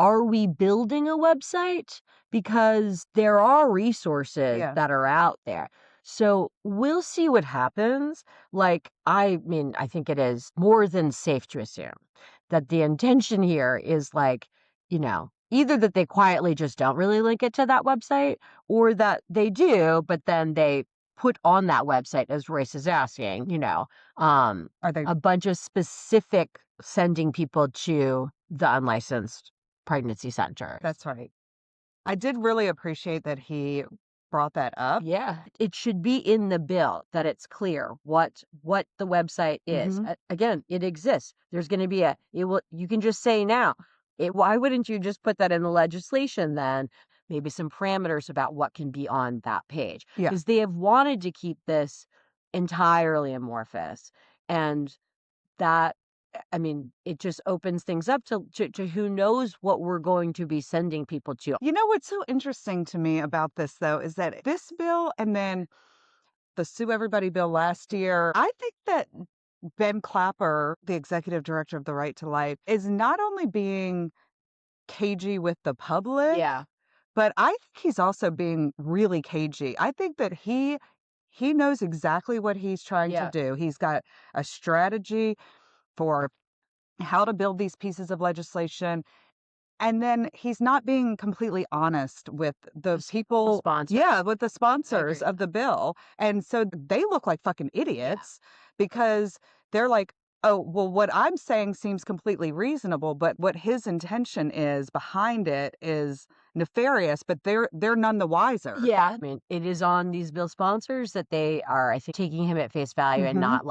are we building a website? Because there are resources that are out there. So we'll see what happens. I think it is more than safe to assume that the intention here is either that they quietly just don't really link it to that website, or that they do, but then they put on that website, as Royce is asking, are they a bunch of specific sending people to the unlicensed pregnancy center. That's right. I did really appreciate that he brought that up. Yeah, it should be in the bill that it's clear what the website is. Again, it exists. There's going to be you can just say now. Why wouldn't you just put that in the legislation then? Maybe some parameters about what can be on that page. Yeah. Because they have wanted to keep this entirely amorphous. And that, it just opens things up to who knows what we're going to be sending people to. What's so interesting to me about this, though, is that this bill and then the Sue Everybody bill last year, I think that Ben Clapper, the executive director of the Right to Life, is not only being cagey with the public, but I think he's also being really cagey. I think that he knows exactly what he's trying to do. He's got a strategy for how to build these pieces of legislation. And then he's not being completely honest with the people. Sponsors. Yeah, with the sponsors of the bill. And so they look like fucking idiots because they're like, oh, well, what I'm saying seems completely reasonable, but what his intention is behind it is nefarious, but they're none the wiser. Yeah, it is on these bill sponsors that they are, I think, taking him at face value and not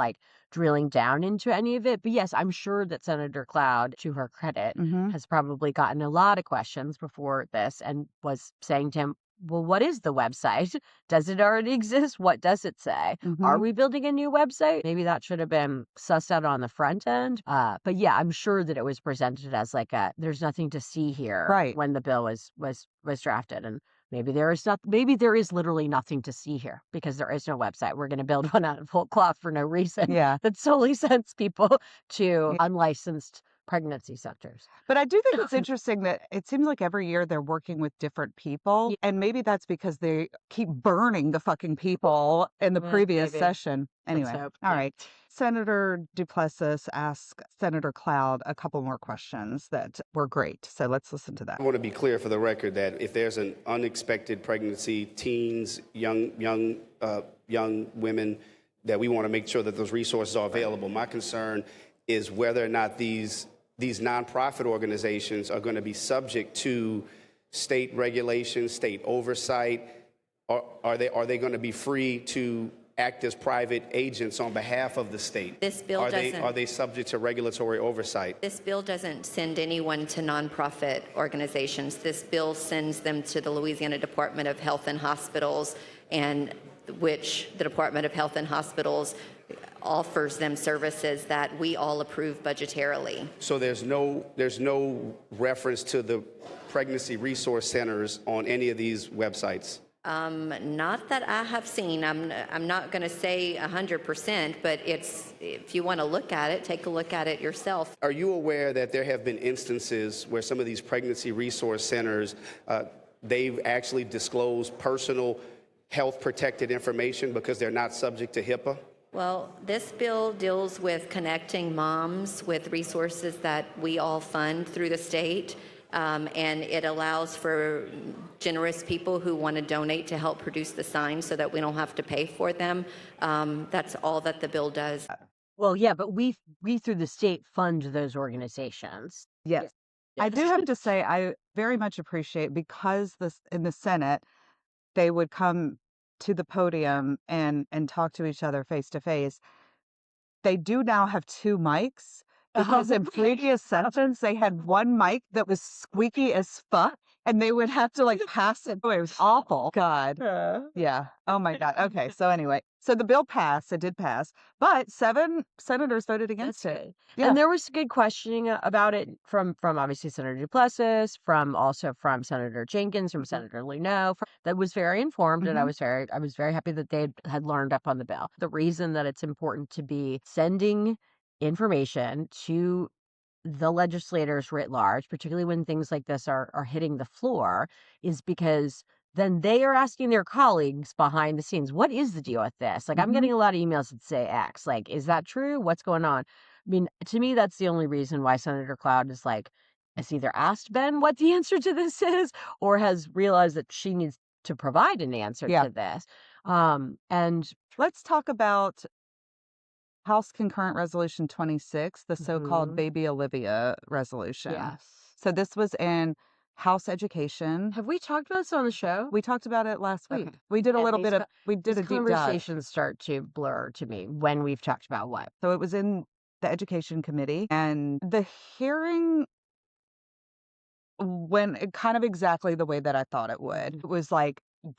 drilling down into any of it. But yes, I'm sure that Senator Cloud, to her credit, has probably gotten a lot of questions before this and was saying to him, well, what is the website? Does it already exist? What does it say? Are we building a new website? Maybe that should have been sussed out on the front end. But yeah, I'm sure that it was presented as there's nothing to see here when the bill was drafted. And maybe there is not. Maybe there is literally nothing to see here because there is no website. We're going to build one out of whole cloth for no reason. Yeah. That solely sends people to Yeah. unlicensed pregnancy centers. But I do think it's interesting that it seems like every year they're working with different people. Yeah. And maybe that's because they keep burning the fucking people in the previous maybe. session. Anyway, hope, all yeah. right. Senator Duplessis asked Senator Cloud a couple more questions that were great. So let's listen to that. I want to be clear for the record that if there's an unexpected pregnancy, teens, young women, that we want to make sure that those resources are available. My concern is whether or not these nonprofit organizations are going to be subject to state regulations, state oversight. Are they going to be free to act as private agents on behalf of the state? This bill are doesn't. they subject to regulatory oversight? This bill doesn't send anyone to nonprofit organizations. This bill sends them to the Louisiana Department of Health and Hospitals, and which the Department of Health and Hospitals offers them services that we all approve budgetarily. So there's no reference to the pregnancy resource centers on any of these websites? Not that I have seen. I'm not going to say 100%, but if you want to look at it, take a look at it yourself. Are you aware that there have been instances where some of these pregnancy resource centers, they've actually disclosed personal health protected information because they're not subject to HIPAA? Well, this bill deals with connecting moms with resources that we all fund through the state, and it allows for generous people who want to donate to help produce the signs so that we don't have to pay for them. That's all that the bill does. Well, yeah, but we through the state fund those organizations. Yes. I do have to say, I very much appreciate, because in the Senate, they would come to the podium and talk to each other face to face. They do now have two mics, because in previous sessions they had one mic that was squeaky as fuck, and they would have to pass it. It was awful. God. Yeah. Oh my God. Okay. So anyway, so the bill passed. It did pass, but 7 senators voted against it. Yeah. And there was good questioning about it from obviously Senator Duplessis, from Senator Jenkins, from Senator Luneau, that was very informed, and I was very happy that they had learned up on the bill. The reason that it's important to be sending information to the legislators writ large, particularly when things like this are hitting the floor, is because then they are asking their colleagues behind the scenes, what is the deal with this? I'm getting a lot of emails that say X. Is that true? What's going on? I mean, to me, that's the only reason why Senator Cloud is has either asked Ben what the answer to this is, or has realized that she needs to provide an answer to this. And let's talk about House Concurrent Resolution 26, the so-called Baby Olivia resolution. yes. So this was in House Education. Have we talked about this on the show? We talked about it last week. Okay. We did a Yeah, little these bit of, we did a These deep dive. conversations start to blur to me when we've talked about what. So it was in the Education Committee, and the hearing went kind of exactly the way that I thought it would. It was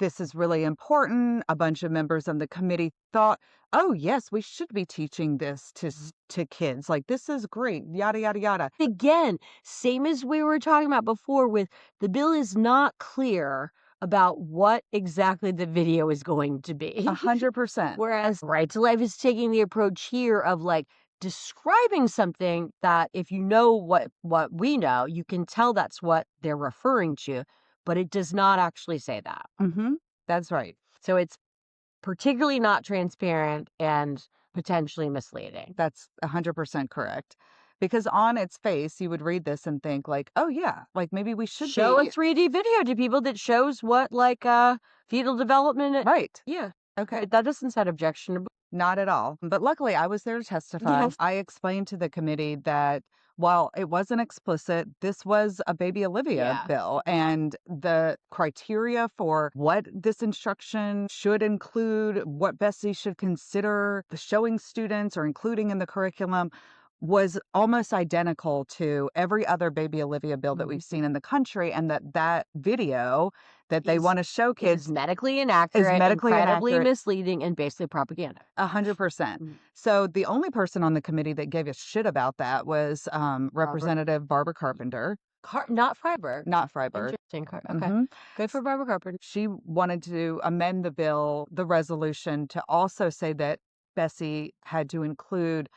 this is really important. A bunch of members of the committee thought, oh, yes, we should be teaching this to kids. This is great, yada, yada, yada. Again, same as we were talking about before with the bill is not clear about what exactly the video is going to be. 100%. Whereas Right to Life is taking the approach here of describing something that if you know what we know, you can tell that's what they're referring to, but it does not actually say that. That's right. So it's particularly not transparent and potentially misleading. That's 100% correct. Because on its face, you would read this and think oh yeah, maybe we should show a 3D video to people that shows what fetal development. Right. Yeah. Okay. That doesn't sound objectionable. Not at all. But luckily, I was there to testify. Yes. I explained to the committee that while it wasn't explicit, this was a Baby Olivia bill, and the criteria for what this instruction should include, what Bessie should consider the showing students or including in the curriculum, was almost identical to every other Baby Olivia bill that we've seen in the country, and that video that they want to show kids is medically inaccurate, incredibly inaccurate, misleading, and basically propaganda. 100%. So the only person on the committee that gave a shit about that was Representative Barbara Carpenter. Not Freiberg. Not Freiberg. Jane Carter. Okay. Mhm. Good for Barbara Carpenter. She wanted to amend the bill, the resolution, to also say that Bessie had to include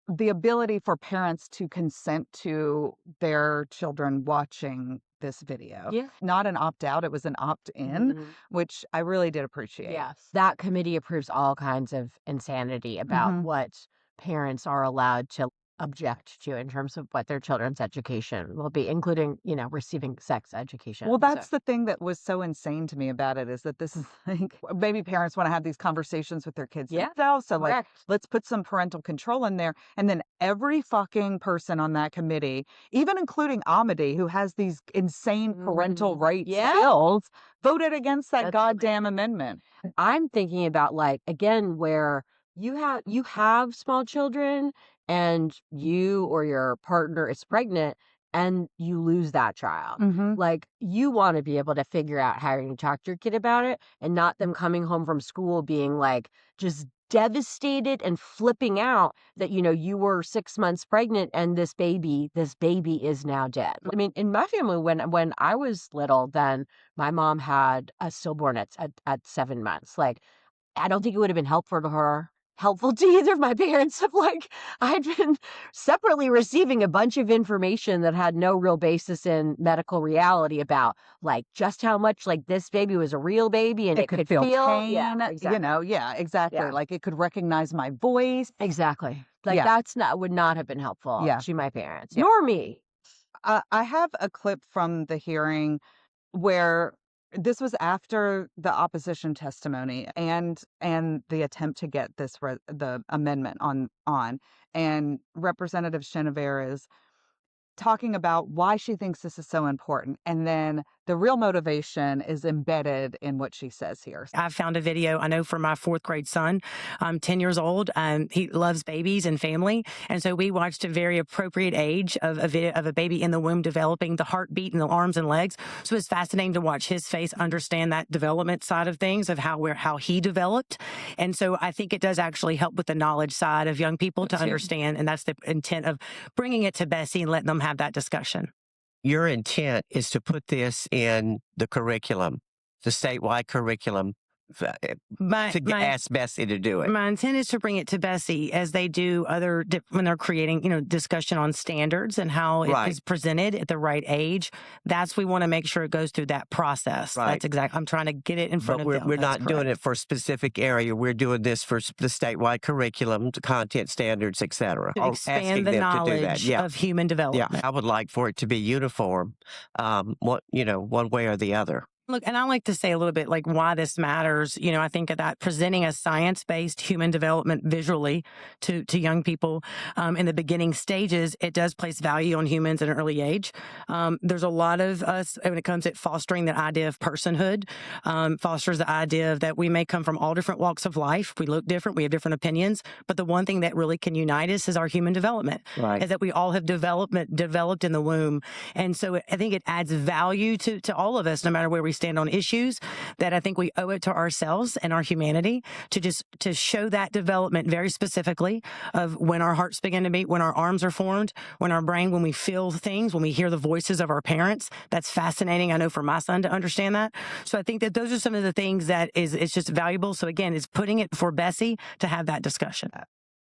the ability for parents to consent to their children watching this video. Yeah. Not an opt-out, it was an opt-in, Mhm. which I really did appreciate. Yes. That committee approves all kinds of insanity about Mhm. what parents are allowed to object to in terms of what their children's education will be, including, receiving sex education. Well, So, that's the thing that was so insane to me about it, is that this is like, maybe parents want to have these conversations with their kids Yeah, themselves. So, like, correct. let's put some parental control in there. And then every fucking person on that committee, even including Amity, who has these insane parental rights Yeah. bills, voted against that That's goddamn amendment. I'm thinking about, like, again, where you have small children and you or your partner is pregnant and you lose that child. Mm-hmm. Like, you want to be able to figure out how you're going to talk to your kid about it, and not them coming home from school being like just devastated and flipping out that you were 6 months pregnant and this baby is now dead. I mean, in my family, when I was little, then my mom had a stillborn at 7 months. Like, I don't think it would have been helpful to either of my parents if, like, I'd been separately receiving a bunch of information that had no real basis in medical reality about, like, just how much, like, this baby was a real baby and It it could could feel feel. pain, Yeah, exactly. yeah, exactly. Yeah. Like, it could recognize my voice. Exactly. Like, Yeah. would not have been helpful Yeah. to my parents, Yeah. nor me. I have a clip from the hearing where this was after the opposition testimony and the attempt to get the amendment on, and Representative Chenevert is talking about why she thinks this is so important, and then the real motivation is embedded in what she says here. I found a video, I know, for my 4th grade son, 10 years old. He loves babies and family. And so we watched a very appropriate age of a video of a baby in the womb developing, the heartbeat in the arms and legs. So it's fascinating to watch his face understand that development side of things, of how he developed. And so I think it does actually help with the knowledge side of young people to understand. And that's the intent of bringing it to Bessie and letting them have that discussion. Your intent is to put this in the curriculum, the statewide curriculum, ask Bessie to do it. My intent is to bring it to Bessie as they do when they're creating, discussion on standards and how it is presented at the right age. We want to make sure it goes through that process. Right. That's exactly. I'm trying to get it in front of them. We're not doing it for a specific area. We're doing this for the statewide curriculum, the content standards, etc. To expand the knowledge of human development. Yeah, I would like for it to be uniform, one way or the other. Look, and I like to say a little bit like why this matters. I think that presenting a science-based human development visually to young people in the beginning stages, it does place value on humans at an early age. There's a lot of us when it comes to fostering the idea of personhood, fosters the idea of that we may come from all different walks of life. We look different. We have different opinions. But the one thing that really can unite us is our human development, is that we all have developed in the womb. And so I think it adds value to all of us, no matter where we stand on issues, that I think we owe it to ourselves and our humanity to show that development very specifically of when our hearts begin to beat, when our arms are formed, when we feel things, when we hear the voices of our parents. That's fascinating, I know, for my son to understand that. So I think that those are some of the things that it's just valuable. So again, it's putting it for Bessie to have that discussion.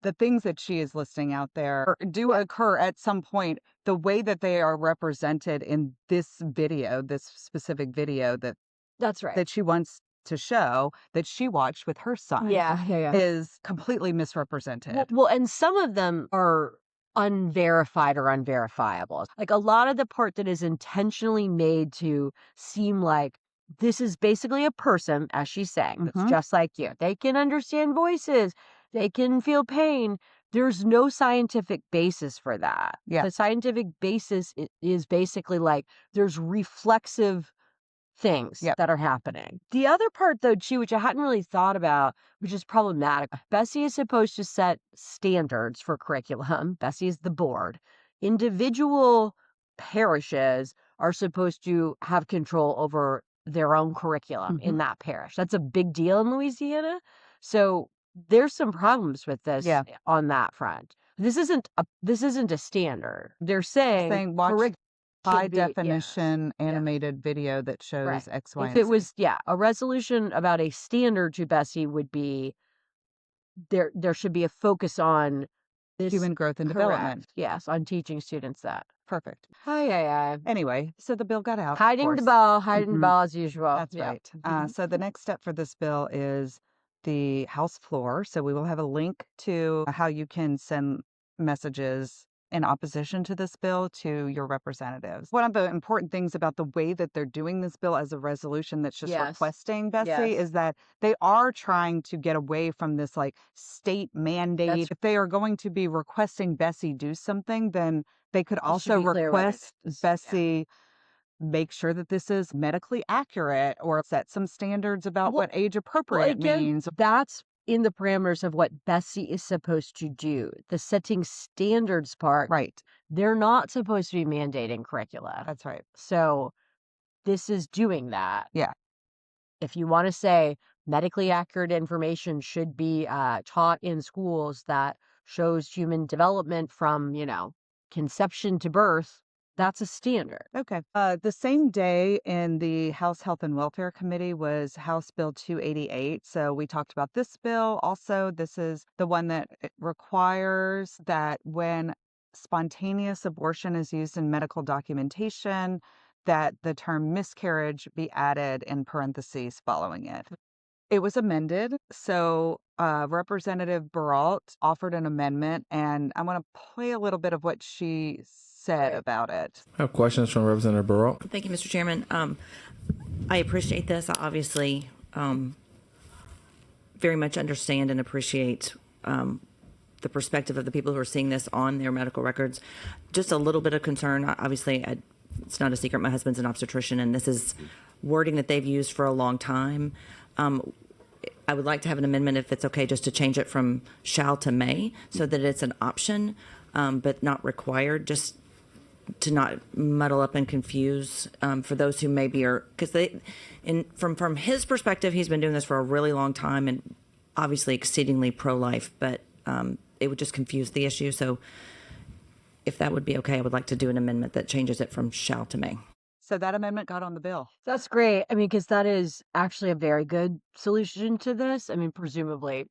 The things that she is listing out there do occur at some point. The way that they are represented in this specific video That's right. that she wants to show, that she watched with her son, Yeah. is completely misrepresented. Well, and some of them are unverified or unverifiable. Like, a lot of the part that is intentionally made to seem like this is basically a person, as she's saying, that's just like you. They can understand voices. They can feel pain. There's no scientific basis for that. Yeah. The scientific basis is basically like there's reflexive things that are happening. The other part, though, too, which I hadn't really thought about, which is problematic, Bessie is supposed to set standards for curriculum. Bessie is the board. Individual parishes are supposed to have control over their own curriculum in that parish. That's a big deal in Louisiana. So there's some problems with this on that front. This isn't a standard. They're saying watch high be, yes. definition animated video that shows Right. X, Y, If and it Z. was, a resolution about a standard to Bessie would be there should be a focus on this Human growth and development. correct. Yes, on teaching students that. Perfect. Hi. Anyway, so the bill got out. of Hiding the course. ball, hiding the Mhm. ball as usual. That's Yeah. right. So the next step for this bill is the House floor. So we will have a link to how you can send messages in opposition to this bill to your representatives. One of the important things about the way that they're doing this bill as a resolution that's just Yes. requesting Bessie Yes. is that they are trying to get away from this like state mandate. If they are going to be requesting Bessie do something, then they could also be clear what it request is. Bessie make sure that this is medically accurate or set some standards about what age appropriate means. That's in the parameters of what Bessie is supposed to do. The setting standards part, Right. they're not supposed to be mandating curricula. That's right. So this is doing that. Yeah. If you want to say medically accurate information should be taught in schools that shows human development from, conception to birth, that's a standard. Okay. The same day in the House Health and Welfare Committee was House Bill 288. So we talked about this bill. Also, this is the one that requires that when spontaneous abortion is used in medical documentation, that the term miscarriage be added in parentheses following it. It was amended. So Representative Baralt offered an amendment, and I want to play a little bit of what she said about it. I have questions from Representative Baralt. Thank you, Mr. Chairman. I appreciate this. I obviously very much understand and appreciate the perspective of the people who are seeing this on their medical records. Just a little bit of concern. Obviously, it's not a secret. My husband's an obstetrician, and this is wording that they've used for a long time. I would like to have an amendment, if it's okay, just to change it from shall to may, so that it's an option, but not required, just to not muddle up and confuse for those who maybe are, because from his perspective, he's been doing this for a really long time and obviously exceedingly pro-life, but it would just confuse the issue. So if that would be okay, I would like to do an amendment that changes it from shall to may. So that amendment got on the bill. That's great. I mean, because that is actually a very good solution to this. I mean, presumably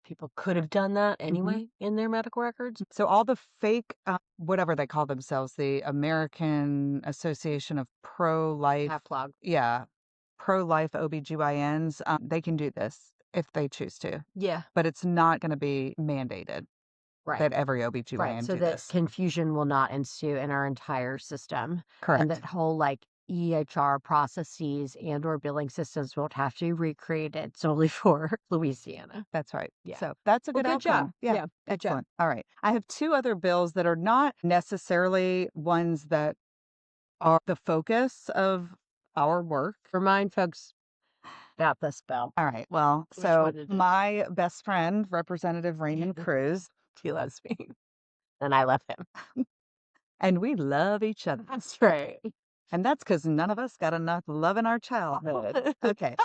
people could have done that anyway in their medical records. So all the fake, whatever they call themselves, the American Association of Pro-Life. Half-plug. Yeah. Pro-life OBGYNs, they can do this if they choose to. Yeah. But it's not going to be mandated that every OBGYN so do that this. confusion will not ensue in our entire system. Correct. And that whole EHR processes and or billing systems won't have to be recreated solely for Louisiana. That's right. Yeah. So that's a good Well, good job. outcome. Yeah. Yeah, good job. Excellent. All right. I have two other bills that are not necessarily ones that are the focus of our work. Remind folks about this bill. All right. Well, Which so one is it? my best friend, Representative Raymond Cruz, He loves me. And I love him. and we love each other. That's right. And that's because none of us got enough love in our childhood. Okay.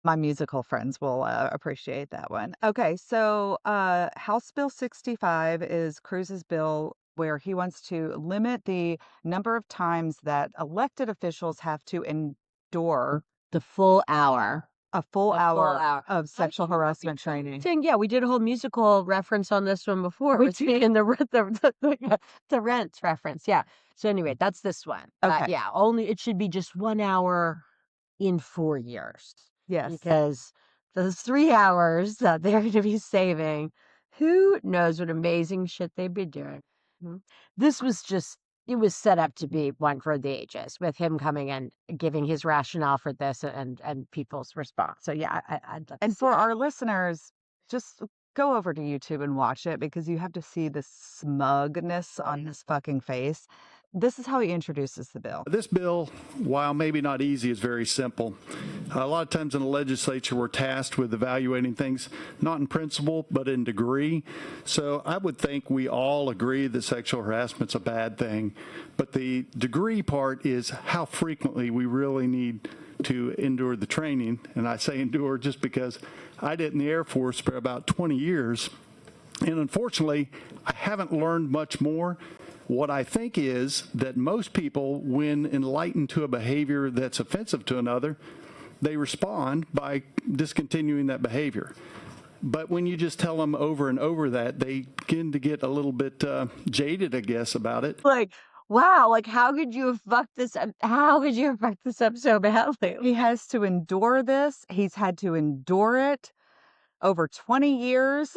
My musical friends will appreciate that one. Okay. So House Bill 65 is Cruz's bill where he wants to limit the number of times that elected officials have to endure The full hour. a full hour hour. of sexual harassment training. Yeah, we did a whole musical reference on this one before. We It's in the Rent reference. Yeah. So anyway, that's this one. Okay. Yeah. Only it should be just 1 hour in 4 years. Yes. Because those 3 hours that they're going to be saving, who knows what amazing shit they'd be doing. This was just, it was set up to be one for the ages with him coming and giving his rationale for this and people's response. So yeah, I'd love to And see for it. our listeners, just go over to YouTube and watch it because you have to see the smugness on his fucking face. This is how he introduces the bill. This bill, while maybe not easy, is very simple. A lot of times in the legislature, we're tasked with evaluating things, not in principle, but in degree. So I would think we all agree that sexual harassment's a bad thing. But the degree part is how frequently we really need to endure the training. And I say endure just because I did in the Air Force for about 20 years. And unfortunately, I haven't learned much more. What I think is that most people, when enlightened to a behavior that's offensive to another, they respond by discontinuing that behavior. But when you just tell them over and over that, they begin to get a little bit jaded, I guess, about it. Like, wow, like how could you have fucked this up? How could you have fucked this up so badly? He has to endure this. He's had to endure it over 20 years.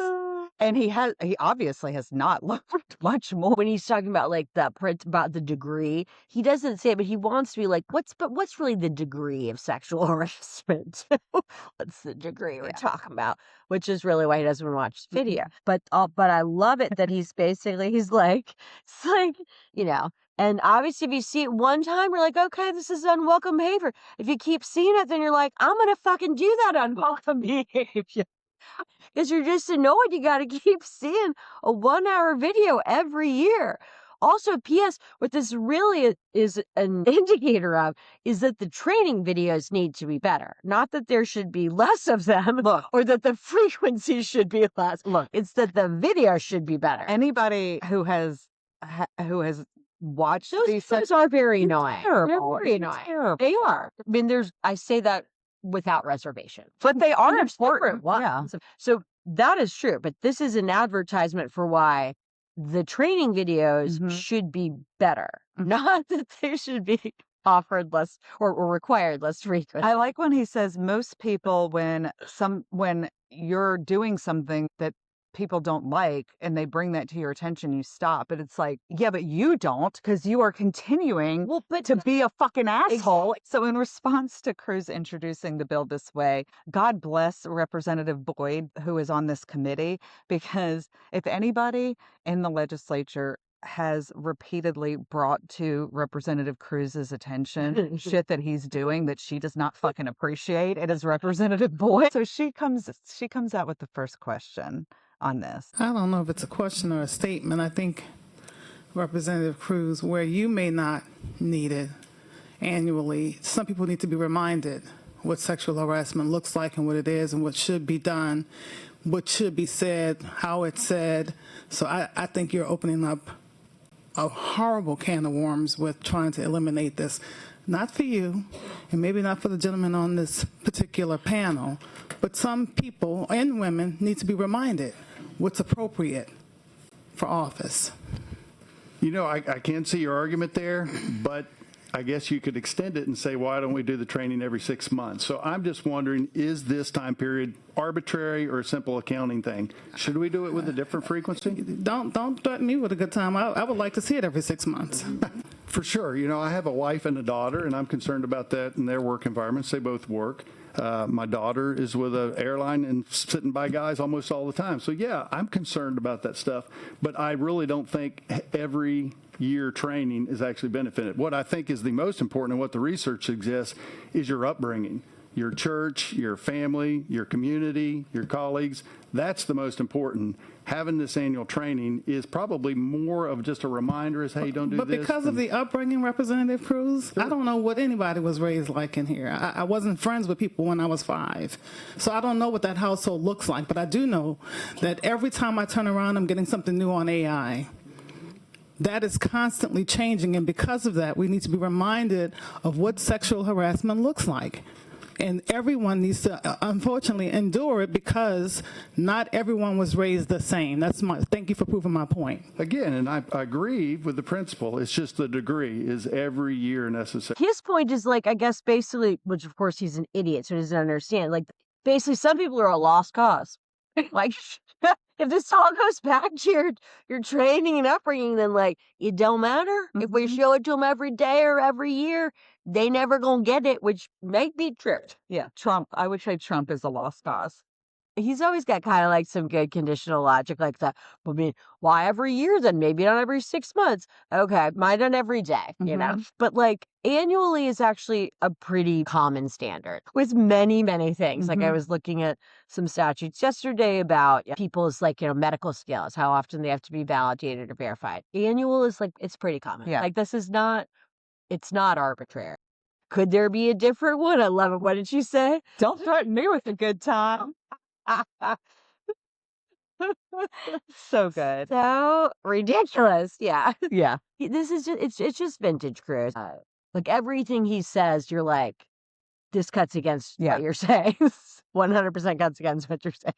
And he obviously has not learned much more. When he's talking about like about the degree, he doesn't say it, but he wants to be like, what's really the degree of sexual harassment? What's the degree we're talking about? Which is really why he doesn't want to watch the video. But I love it that he's like, it's like, you know. And obviously, if you see it one time, you're like, okay, this is unwelcome behavior. If you keep seeing it, then you're like, I'm gonna fucking do that unwelcome behavior. Because you're just annoyed. You got to keep seeing a 1-hour video every year. Also, P.S., what this really is an indicator of is that the training videos need to be better. Not that there should be less of them or that the frequency should be less. It's that the video should be better. Anybody who has watched those are very annoying. Terrible. They're very annoying. Terrible. They are. I mean, I say that without reservation. But they are important. Yeah. So that is true. But this is an advertisement for why the training videos should be better. Not that they should be offered less or required less frequent. I like when he says most people, when you're doing something that people don't like and they bring that to your attention, you stop. But it's like, yeah, but you don't, because you are continuing to be a fucking asshole. So in response to Cruz introducing the bill this way, God bless Representative Boyd, who is on this committee, because if anybody in the legislature has repeatedly brought to Representative Cruz's attention shit that he's doing that she does not fucking appreciate, it is Representative Boyd. So she comes out with the first question on this. I don't know if it's a question or a statement. I think, Representative Cruz, where you may not need it annually, some people need to be reminded what sexual harassment looks like and what it is and what should be done, what should be said, how it's said. So I think you're opening up a horrible can of worms with trying to eliminate this. Not for you, and maybe not for the gentleman on this particular panel, but some people and women need to be reminded what's appropriate for office. You know, I can see your argument there, but I guess you could extend it and say, why don't we do the training every 6 months? So I'm just wondering, is this time period arbitrary or a simple accounting thing? Should we do it with a different frequency? Don't threaten me with a good time. I would like to see it every 6 months. For sure. You know, I have a wife and a daughter, and I'm concerned about that in their work environments. They both work. My daughter is with an airline and sitting by guys almost all the time. So, yeah, I'm concerned about that stuff. But I really don't think every year training is actually benefited. What I think is the most important and what the research suggests is your upbringing, your church, your family, your community, your colleagues. That's the most important. Having this annual training is probably more of just a reminder as, hey, don't do this. But because of the upbringing, Representative Cruz, I don't know what anybody was raised like in here. I wasn't friends with people when I was 5. So I don't know what that household looks like. But I do know that every time I turn around, I'm getting something new on AI. That is constantly changing. And because of that, we need to be reminded of what sexual harassment looks like. And everyone needs to, unfortunately, endure it because not everyone was raised the same. Thank you for proving my point. Again, and I agree with the principle. It's just the degree is every year necessary. His point is like, I guess basically, which of course he's an idiot, so he doesn't understand. Like, basically, some people are a lost cause. Like, if this all goes back to your training and upbringing, then like it don't matter. If we show it to them every day or every year, they never gonna get it, which may be true. Yeah, Trump. I would say Trump is a lost cause. He's always got kind of like some good conditional logic like that. I mean, why every year then? Maybe not every 6 months. Okay, might not every day, you know? But like annually is actually a pretty common standard with many, many things. Like I was looking at some statutes yesterday about people's like, medical skills, how often they have to be validated or verified. Annual is like, it's pretty common. Yeah. Like this is not, it's not arbitrary. Could there be a different one? I love it. What did she say? Don't threaten me with a good time. So good. So ridiculous. Yeah. Yeah. This is just, it's just vintage Cruz. Like everything he says, you're like, this cuts against what you're saying. 100% cuts against what you're saying.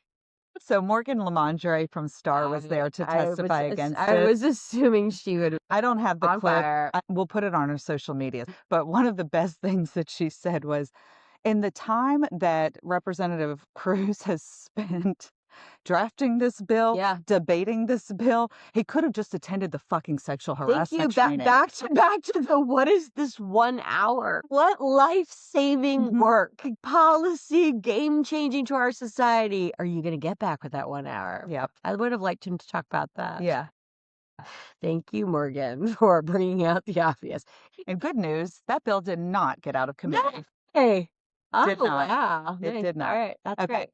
So Morgan Lamondre from Star was there to testify against it. I was assuming she would. I don't have the On clip. fire. We'll put it on our social media. But one of the best things that she said was, in the time that Representative Cruz has spent drafting this bill, debating this bill, he could have just attended the fucking sexual harassment training. Back to the what is this 1 hour? What life-saving work, policy, game-changing to our society are you going to get back with that 1 hour? Yep. I would have liked him to talk about that. Yeah. Thank you, Morgan, for bringing out the obvious. And good news, that bill did not get out of committee. Hey. Did not. Wow. It Nice. did not. All right. That's Okay. great.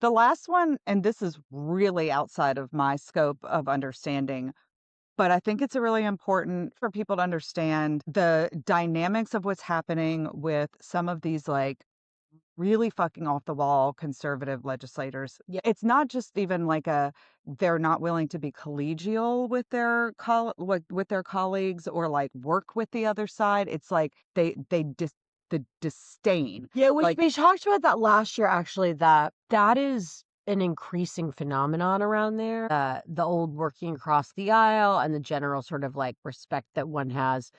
The last one, and this is really outside of my scope of understanding, but I think it's really important for people to understand the dynamics of what's happening with some of these like really fucking off the wall conservative legislators. Yeah. It's not just even like they're not willing to be collegial with their with their colleagues or like work with the other side. It's like the disdain. Yeah, like, we talked about that last year, actually, that is an increasing phenomenon around there. The old working across the aisle and the general sort of like respect that one has,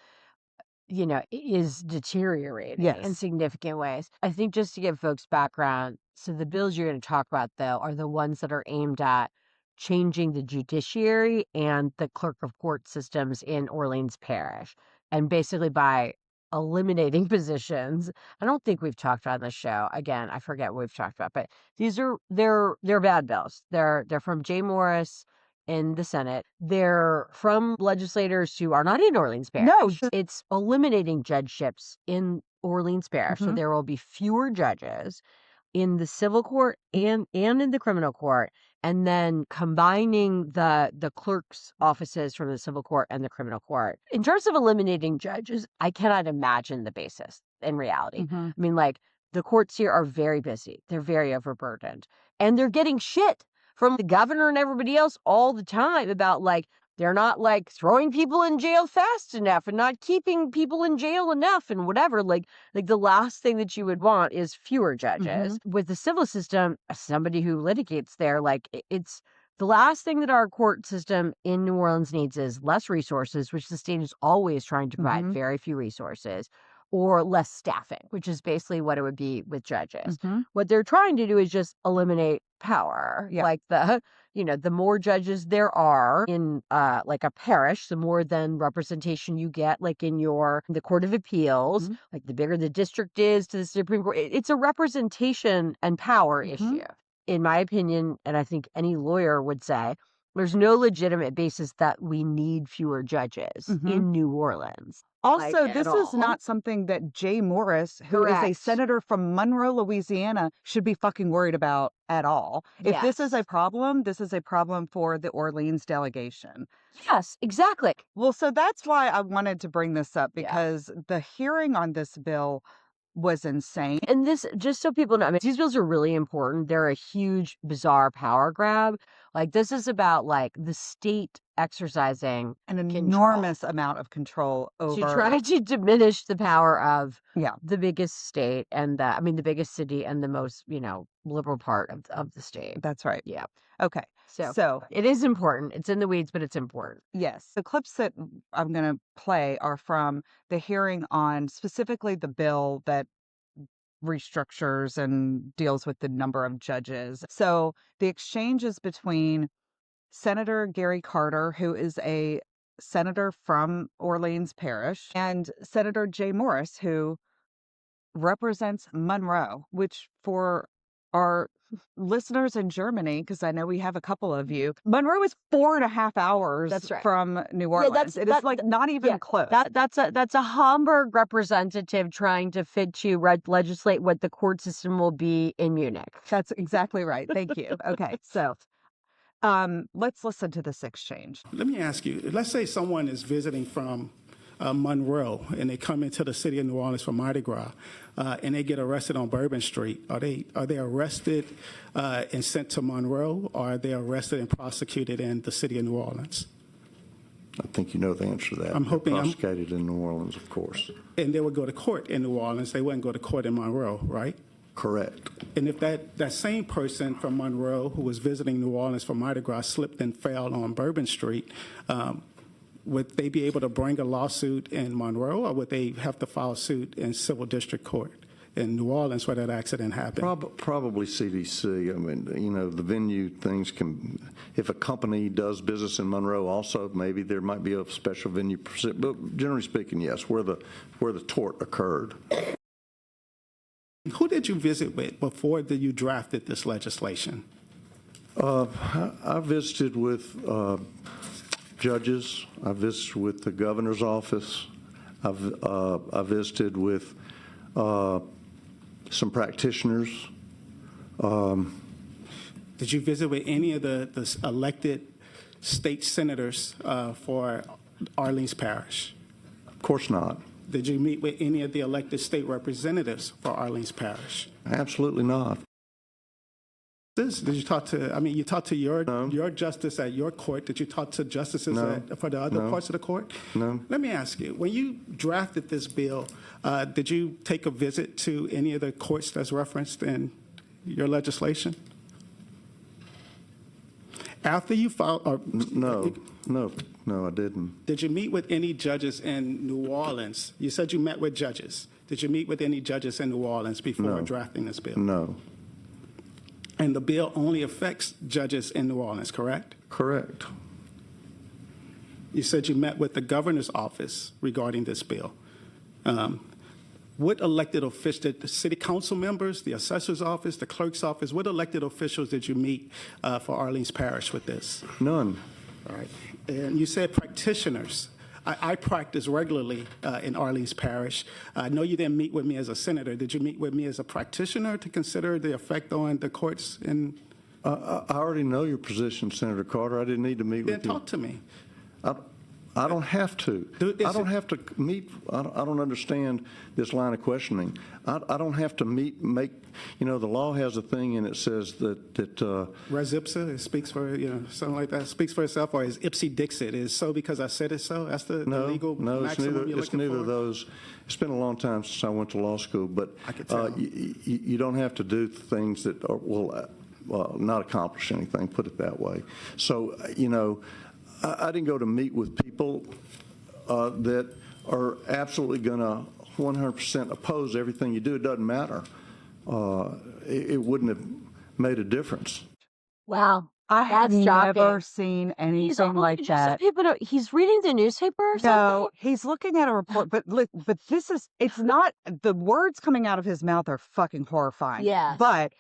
is deteriorating in significant ways. I think just to give folks background, so the bills you're going to talk about, though, are the ones that are aimed at changing the judiciary and the clerk of court systems in Orleans Parish. And basically by eliminating positions. I don't think we've talked about on the show. Again, I forget what we've talked about, but they're bad bills. They're from Jay Morris in the Senate. They're from legislators who are not in Orleans Parish. No. It's eliminating judgeships in Orleans Parish. So there will be fewer judges in the civil court and in the criminal court, and then combining the clerk's offices from the civil court and the criminal court. In terms of eliminating judges, I cannot imagine the basis in reality. I mean, like, the courts here are very busy. They're very overburdened. And they're getting shit from the governor and everybody else all the time about, like, they're not like throwing people in jail fast enough and not keeping people in jail enough and whatever. Like the last thing that you would want is fewer judges. With the civil system, as somebody who litigates there, like it's the last thing that our court system in New Orleans needs is less resources, which the state is always trying to provide very few resources, or less staffing, which is basically what it would be with judges. What they're trying to do is just eliminate power. Like the more judges there are in like a parish, the more then representation you get, like in the Court of Appeals, like the bigger the district is to the Supreme Court. It's a representation and power issue, in my opinion, and I think any lawyer would say. There's no legitimate basis that we need fewer judges in New Orleans. Also, Like, this at is all. not something that Jay Morris, who is a Correct. senator from Monroe, Louisiana, should be fucking worried about at all. If this is a problem, this is a problem for the Orleans delegation. Yes, exactly. Well, so that's why I wanted to bring this up, because the hearing on this bill was insane. And this, just so people know, I mean, these bills are really important. They're a huge, bizarre power grab. Like, this is about, like, the state exercising an enormous amount of control over... to try to diminish the power of Yeah. the biggest state and the biggest city and the most, liberal part of the state. That's right. Yeah. Okay. So it is important. It's in the weeds, but it's important. yes, the clips that I'm going to play are from the hearing on specifically the bill that restructures and deals with the number of judges. So the exchanges between Senator Gary Carter, who is a senator from Orleans Parish, and Senator Jay Morris, who represents Monroe, which for our listeners in Germany, because I know we have a couple of you, Monroe is 4.5 hours That's right. from New Orleans. It is like not even close. That's a Hamburg representative trying to fit to legislate what the court system will be in Munich. That's exactly right. Thank you. Okay, so let's listen to this exchange. Let me ask you, let's say someone is visiting from Monroe and they come into the city of New Orleans for Mardi Gras and they get arrested on Bourbon Street, are they arrested and sent to Monroe, or are they arrested and prosecuted in the city of New Orleans? I think you know the answer to that. I'm hoping They're prosecuted in New Orleans, of course. And they would go to court in New Orleans. They wouldn't go to court in Monroe, right? Correct. And if that same person from Monroe who was visiting New Orleans for Mardi Gras slipped and fell on Bourbon Street, would they be able to bring a lawsuit in Monroe, or would they have to file suit in civil district court in New Orleans where that accident happened? Probably CDC. I mean, you know, the venue things can, if a company does business in Monroe also, maybe there might be a special venue. But generally speaking, yes, where the tort occurred. Who did you visit with before you drafted this legislation? I visited with judges. I visited with the governor's office. I visited with some practitioners. Did you visit with any of the elected state senators for Orleans Parish? Of course not. Did you meet with any of the elected state representatives for Orleans Parish? Absolutely not. Did you talk to, I mean, you talked to your justice at your court. Did you talk to justices for the other parts of the court? No. Let me ask you, when you drafted this bill, did you take a visit to any of the courts that's referenced in your legislation? After you filed, No, I didn't. Did you meet with any judges in New Orleans? You said you met with judges. Did you meet with any judges in New Orleans before drafting this bill? No. And the bill only affects judges in New Orleans, correct? Correct. You said you met with the governor's office regarding this bill. What elected officials, the city council members, the assessor's office, the clerk's office, what elected officials did you meet for Orleans Parish with this? None. All right. And you said practitioners. I practice regularly in Orleans Parish. I know you didn't meet with me as a senator. Did you meet with me as a practitioner to consider the effect on the courts? I already know your position, Senator Carter. I didn't need to meet with you. Then talk to me. I don't have to. I don't have to meet. I don't understand this line of questioning. I don't have to make, you know, the law has a thing and it says that res ipsa, it speaks for, you know, something like that, speaks for itself, or is ipsy dixit, is so because I said it so? That's the legal maximum you're it's looking neither for? of those. It's been a long time since I went to law school, but I could tell. you don't have to do things that will not accomplish anything, put it that way. So, you know, I didn't go to meet with people that are absolutely going to 100% oppose everything you do. It doesn't matter. It wouldn't have made a difference. Wow. I have That's never shocking. seen anything like that. He's reading the newspaper or something? No, he's looking at a report, but look, but it's not, the words coming out of his mouth are fucking horrifying. Yes. But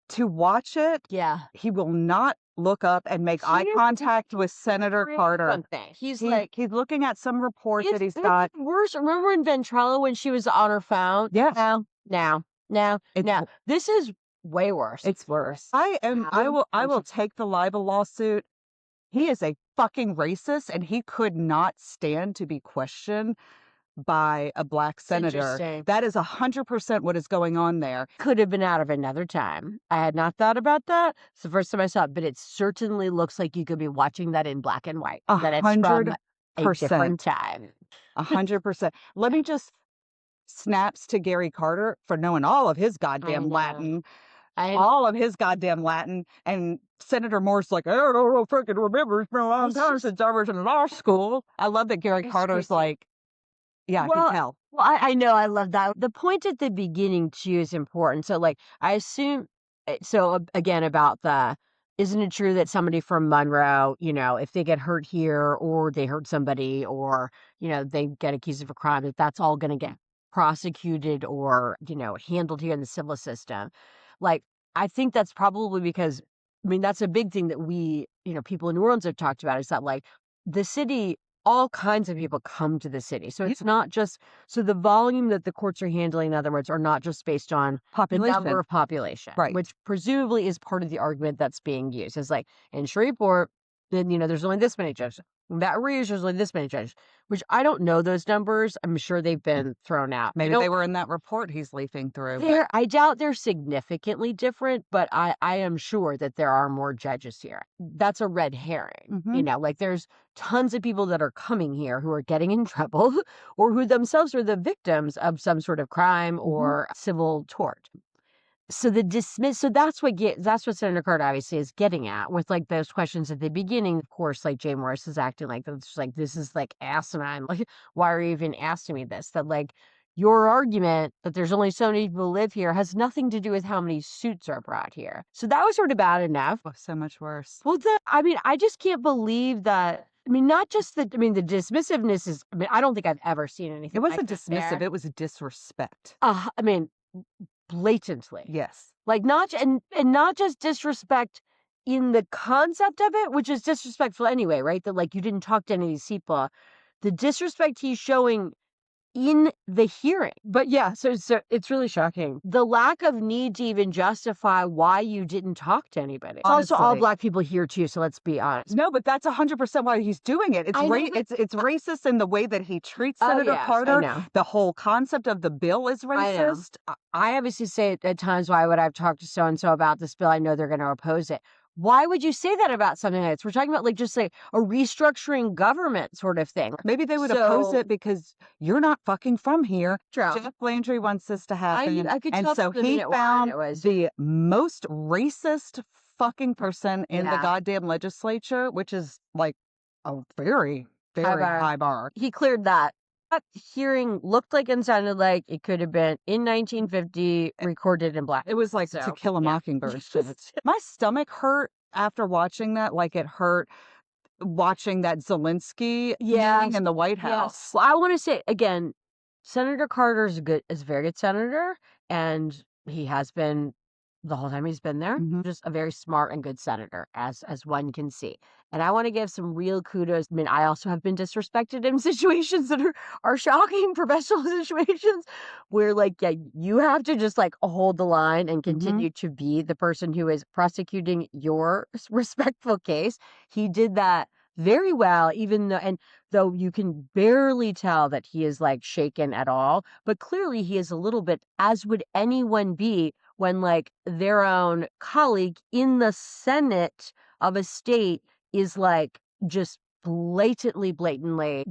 to watch it, Yeah. he will not look up and make eye contact with Senator Carter. Something. He's He's looking at some report that he's it's got. worse. Remember in Ventrella when she was on her phone? Yes. Now. This is way worse. It's worse. I will take the libel lawsuit. He is a fucking racist, and he could not stand to be questioned by a black senator. Interesting. That is 100% what is going on there. Could have been out of another time. I had not thought about that. It's the first time I saw it, but it certainly looks like you could be watching that in black and white. That it's from a different time. 100%. Let me just snaps to Gary Carter for knowing all of his goddamn Latin. All of his goddamn Latin. And Senator Moore's like, I don't freaking remember. It's been a long time since I was in law school. I love that Gary Carter's like, yeah, I can tell. Well, I know. I love that. The point at the beginning, too, is important. So, like, I assume, again, about isn't it true that somebody from Monroe, you know, if they get hurt here or they hurt somebody or, you know, they get accused of a crime, that's all going to get prosecuted or, you know, handled here in the civil system. Like, I think that's probably because, I mean, that's a big thing that we, you know, people in New Orleans have talked about is that, like, the city, all kinds of people come to the city. So it's not just, so the volume that the courts are handling, in other words, are not just based on the number of population, right? Which presumably is part of the argument that's being used. It's like in Shreveport, then, you know, there's only this many judges. Baton Rouge, there's like this many judges, which I don't know those numbers. I'm sure they've been thrown out. Maybe they were in that report he's leafing through. I doubt they're significantly different, but I am sure that there are more judges here. That's a red herring. You know, like there's tons of people that are coming here who are getting in trouble or who themselves are the victims of some sort of crime or civil tort. So that's what Senator Carter obviously is getting at with like those questions at the beginning. Of course, like Jay Morris is acting like that's like, this is like asinine. Like, why are you even asking me this? That like your argument that there's only so many people who live here has nothing to do with how many suits are brought here. So that was sort of bad enough. Oh, so much worse. Well, I just can't believe that. I mean, not just the dismissiveness is, I don't think I've ever seen anything. It wasn't like dismissive. there. It was disrespect. Blatantly. Yes. Like not just disrespect in the concept of it, which is disrespectful anyway, right? That like you didn't talk to any of these people. The disrespect he's showing in the hearing. But yeah, so it's really shocking. The lack of need to even justify why you didn't talk to anybody. It's also all black people here too, so let's be honest. No, but that's 100% why he's doing it. It's it's racist in the way that he treats Senator Carter. I know. The whole concept of the bill is racist. I obviously say at times, why would I have talked to so-and-so about this bill? I know they're going to oppose it. Why would you say that about something like this? We're talking about like just like a restructuring government sort of thing. Maybe they would oppose it because you're not fucking from here. True. Jeff Landry wants this to happen. I could and tell so from the he minute found one it was. the most racist fucking person in the goddamn legislature, which is like a very, very high bar. He cleared that. That hearing looked like and sounded like it could have been in 1950, recorded in black. It was like To Kill a Mockingbird shit. My stomach hurt after watching that, like it hurt watching that Zelensky meeting in the White House. Well, I want to say again, Senator Carter is a very good senator, and he has been the whole time he's been there. Just a very smart and good senator, as one can see. And I want to give some real kudos. I mean, I also have been disrespected in situations that are shocking, professional situations, where like, yeah, you have to just like hold the line and continue to be the person who is prosecuting your respectful case. He did that very well, even though you can barely tell that he is like shaken at all, but clearly he is a little bit, as would anyone be when like their own colleague in the Senate of a state is like just blatantly,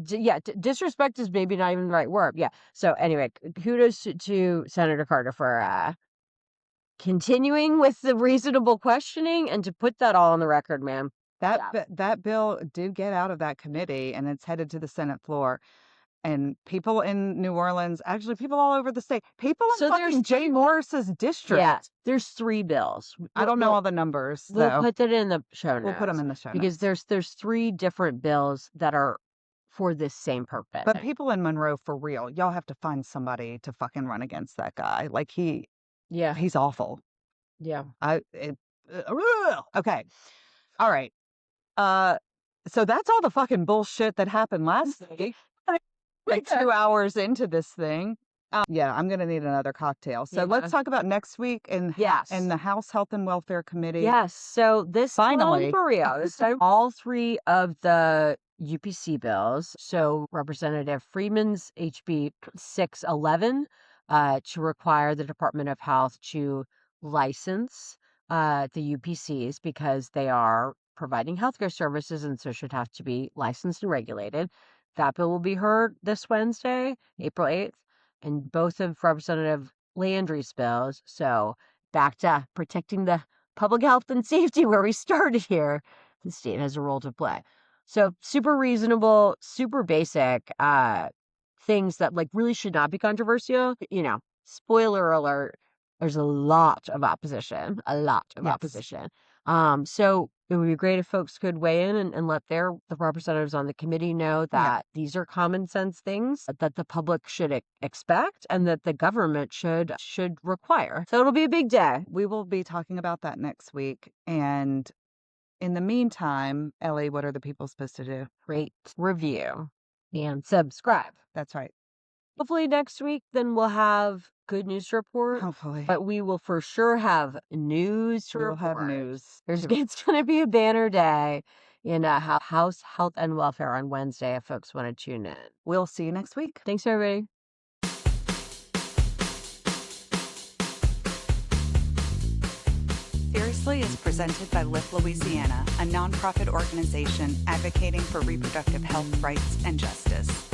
disrespect is maybe not even the right word. Yeah. So anyway, kudos to Senator Carter for continuing with the reasonable questioning and to put that all on the record, ma'am. That bill did get out of that committee and it's headed to the Senate floor. And people in New Orleans, actually people all over the state, people in fucking Jay Morris's district. Yeah, there's 3 bills. I don't know all the numbers, though. We'll put that in the show notes. We'll put them in the show notes. Because there's 3 different bills that are for this same purpose. But people in Monroe, for real, y'all have to find somebody to fucking run against that guy. Like he's awful. Yeah. Okay. All right. So that's all the fucking bullshit that happened last week. Like 2 hours into this thing. Yeah, I'm going to need another cocktail. So let's talk about next week in the House Health and Welfare Committee. Yes. So this finally, for real, this time all 3 of the UPC bills. So Representative Freeman's HB 611 to require the Department of Health to license the UPCs because they are providing healthcare services and so should have to be licensed and regulated. That bill will be heard this Wednesday, April 8th, and both of Representative Landry's bills. So back to protecting the public health and safety where we started here. The state has a role to play. So super reasonable, super basic things that like really should not be controversial. You know, spoiler alert, there's a lot of opposition, opposition. So it would be great if folks could weigh in and let the representatives on the committee know that these are common sense things that the public should expect and that the government should require. So it'll be a big day. We will be talking about that next week. And in the meantime, Ellie, what are the people supposed to do? Rate, review, and subscribe. That's right. Hopefully next week, then we'll have good news to report. Hopefully. But we will for sure have news to report. We'll have news. It's going to be a banner day. in House Health and Welfare on Wednesday if folks want to tune in. We'll see you next week. Thanks, everybody. Seriously is presented by Lift Louisiana, a nonprofit organization advocating for reproductive health rights and justice.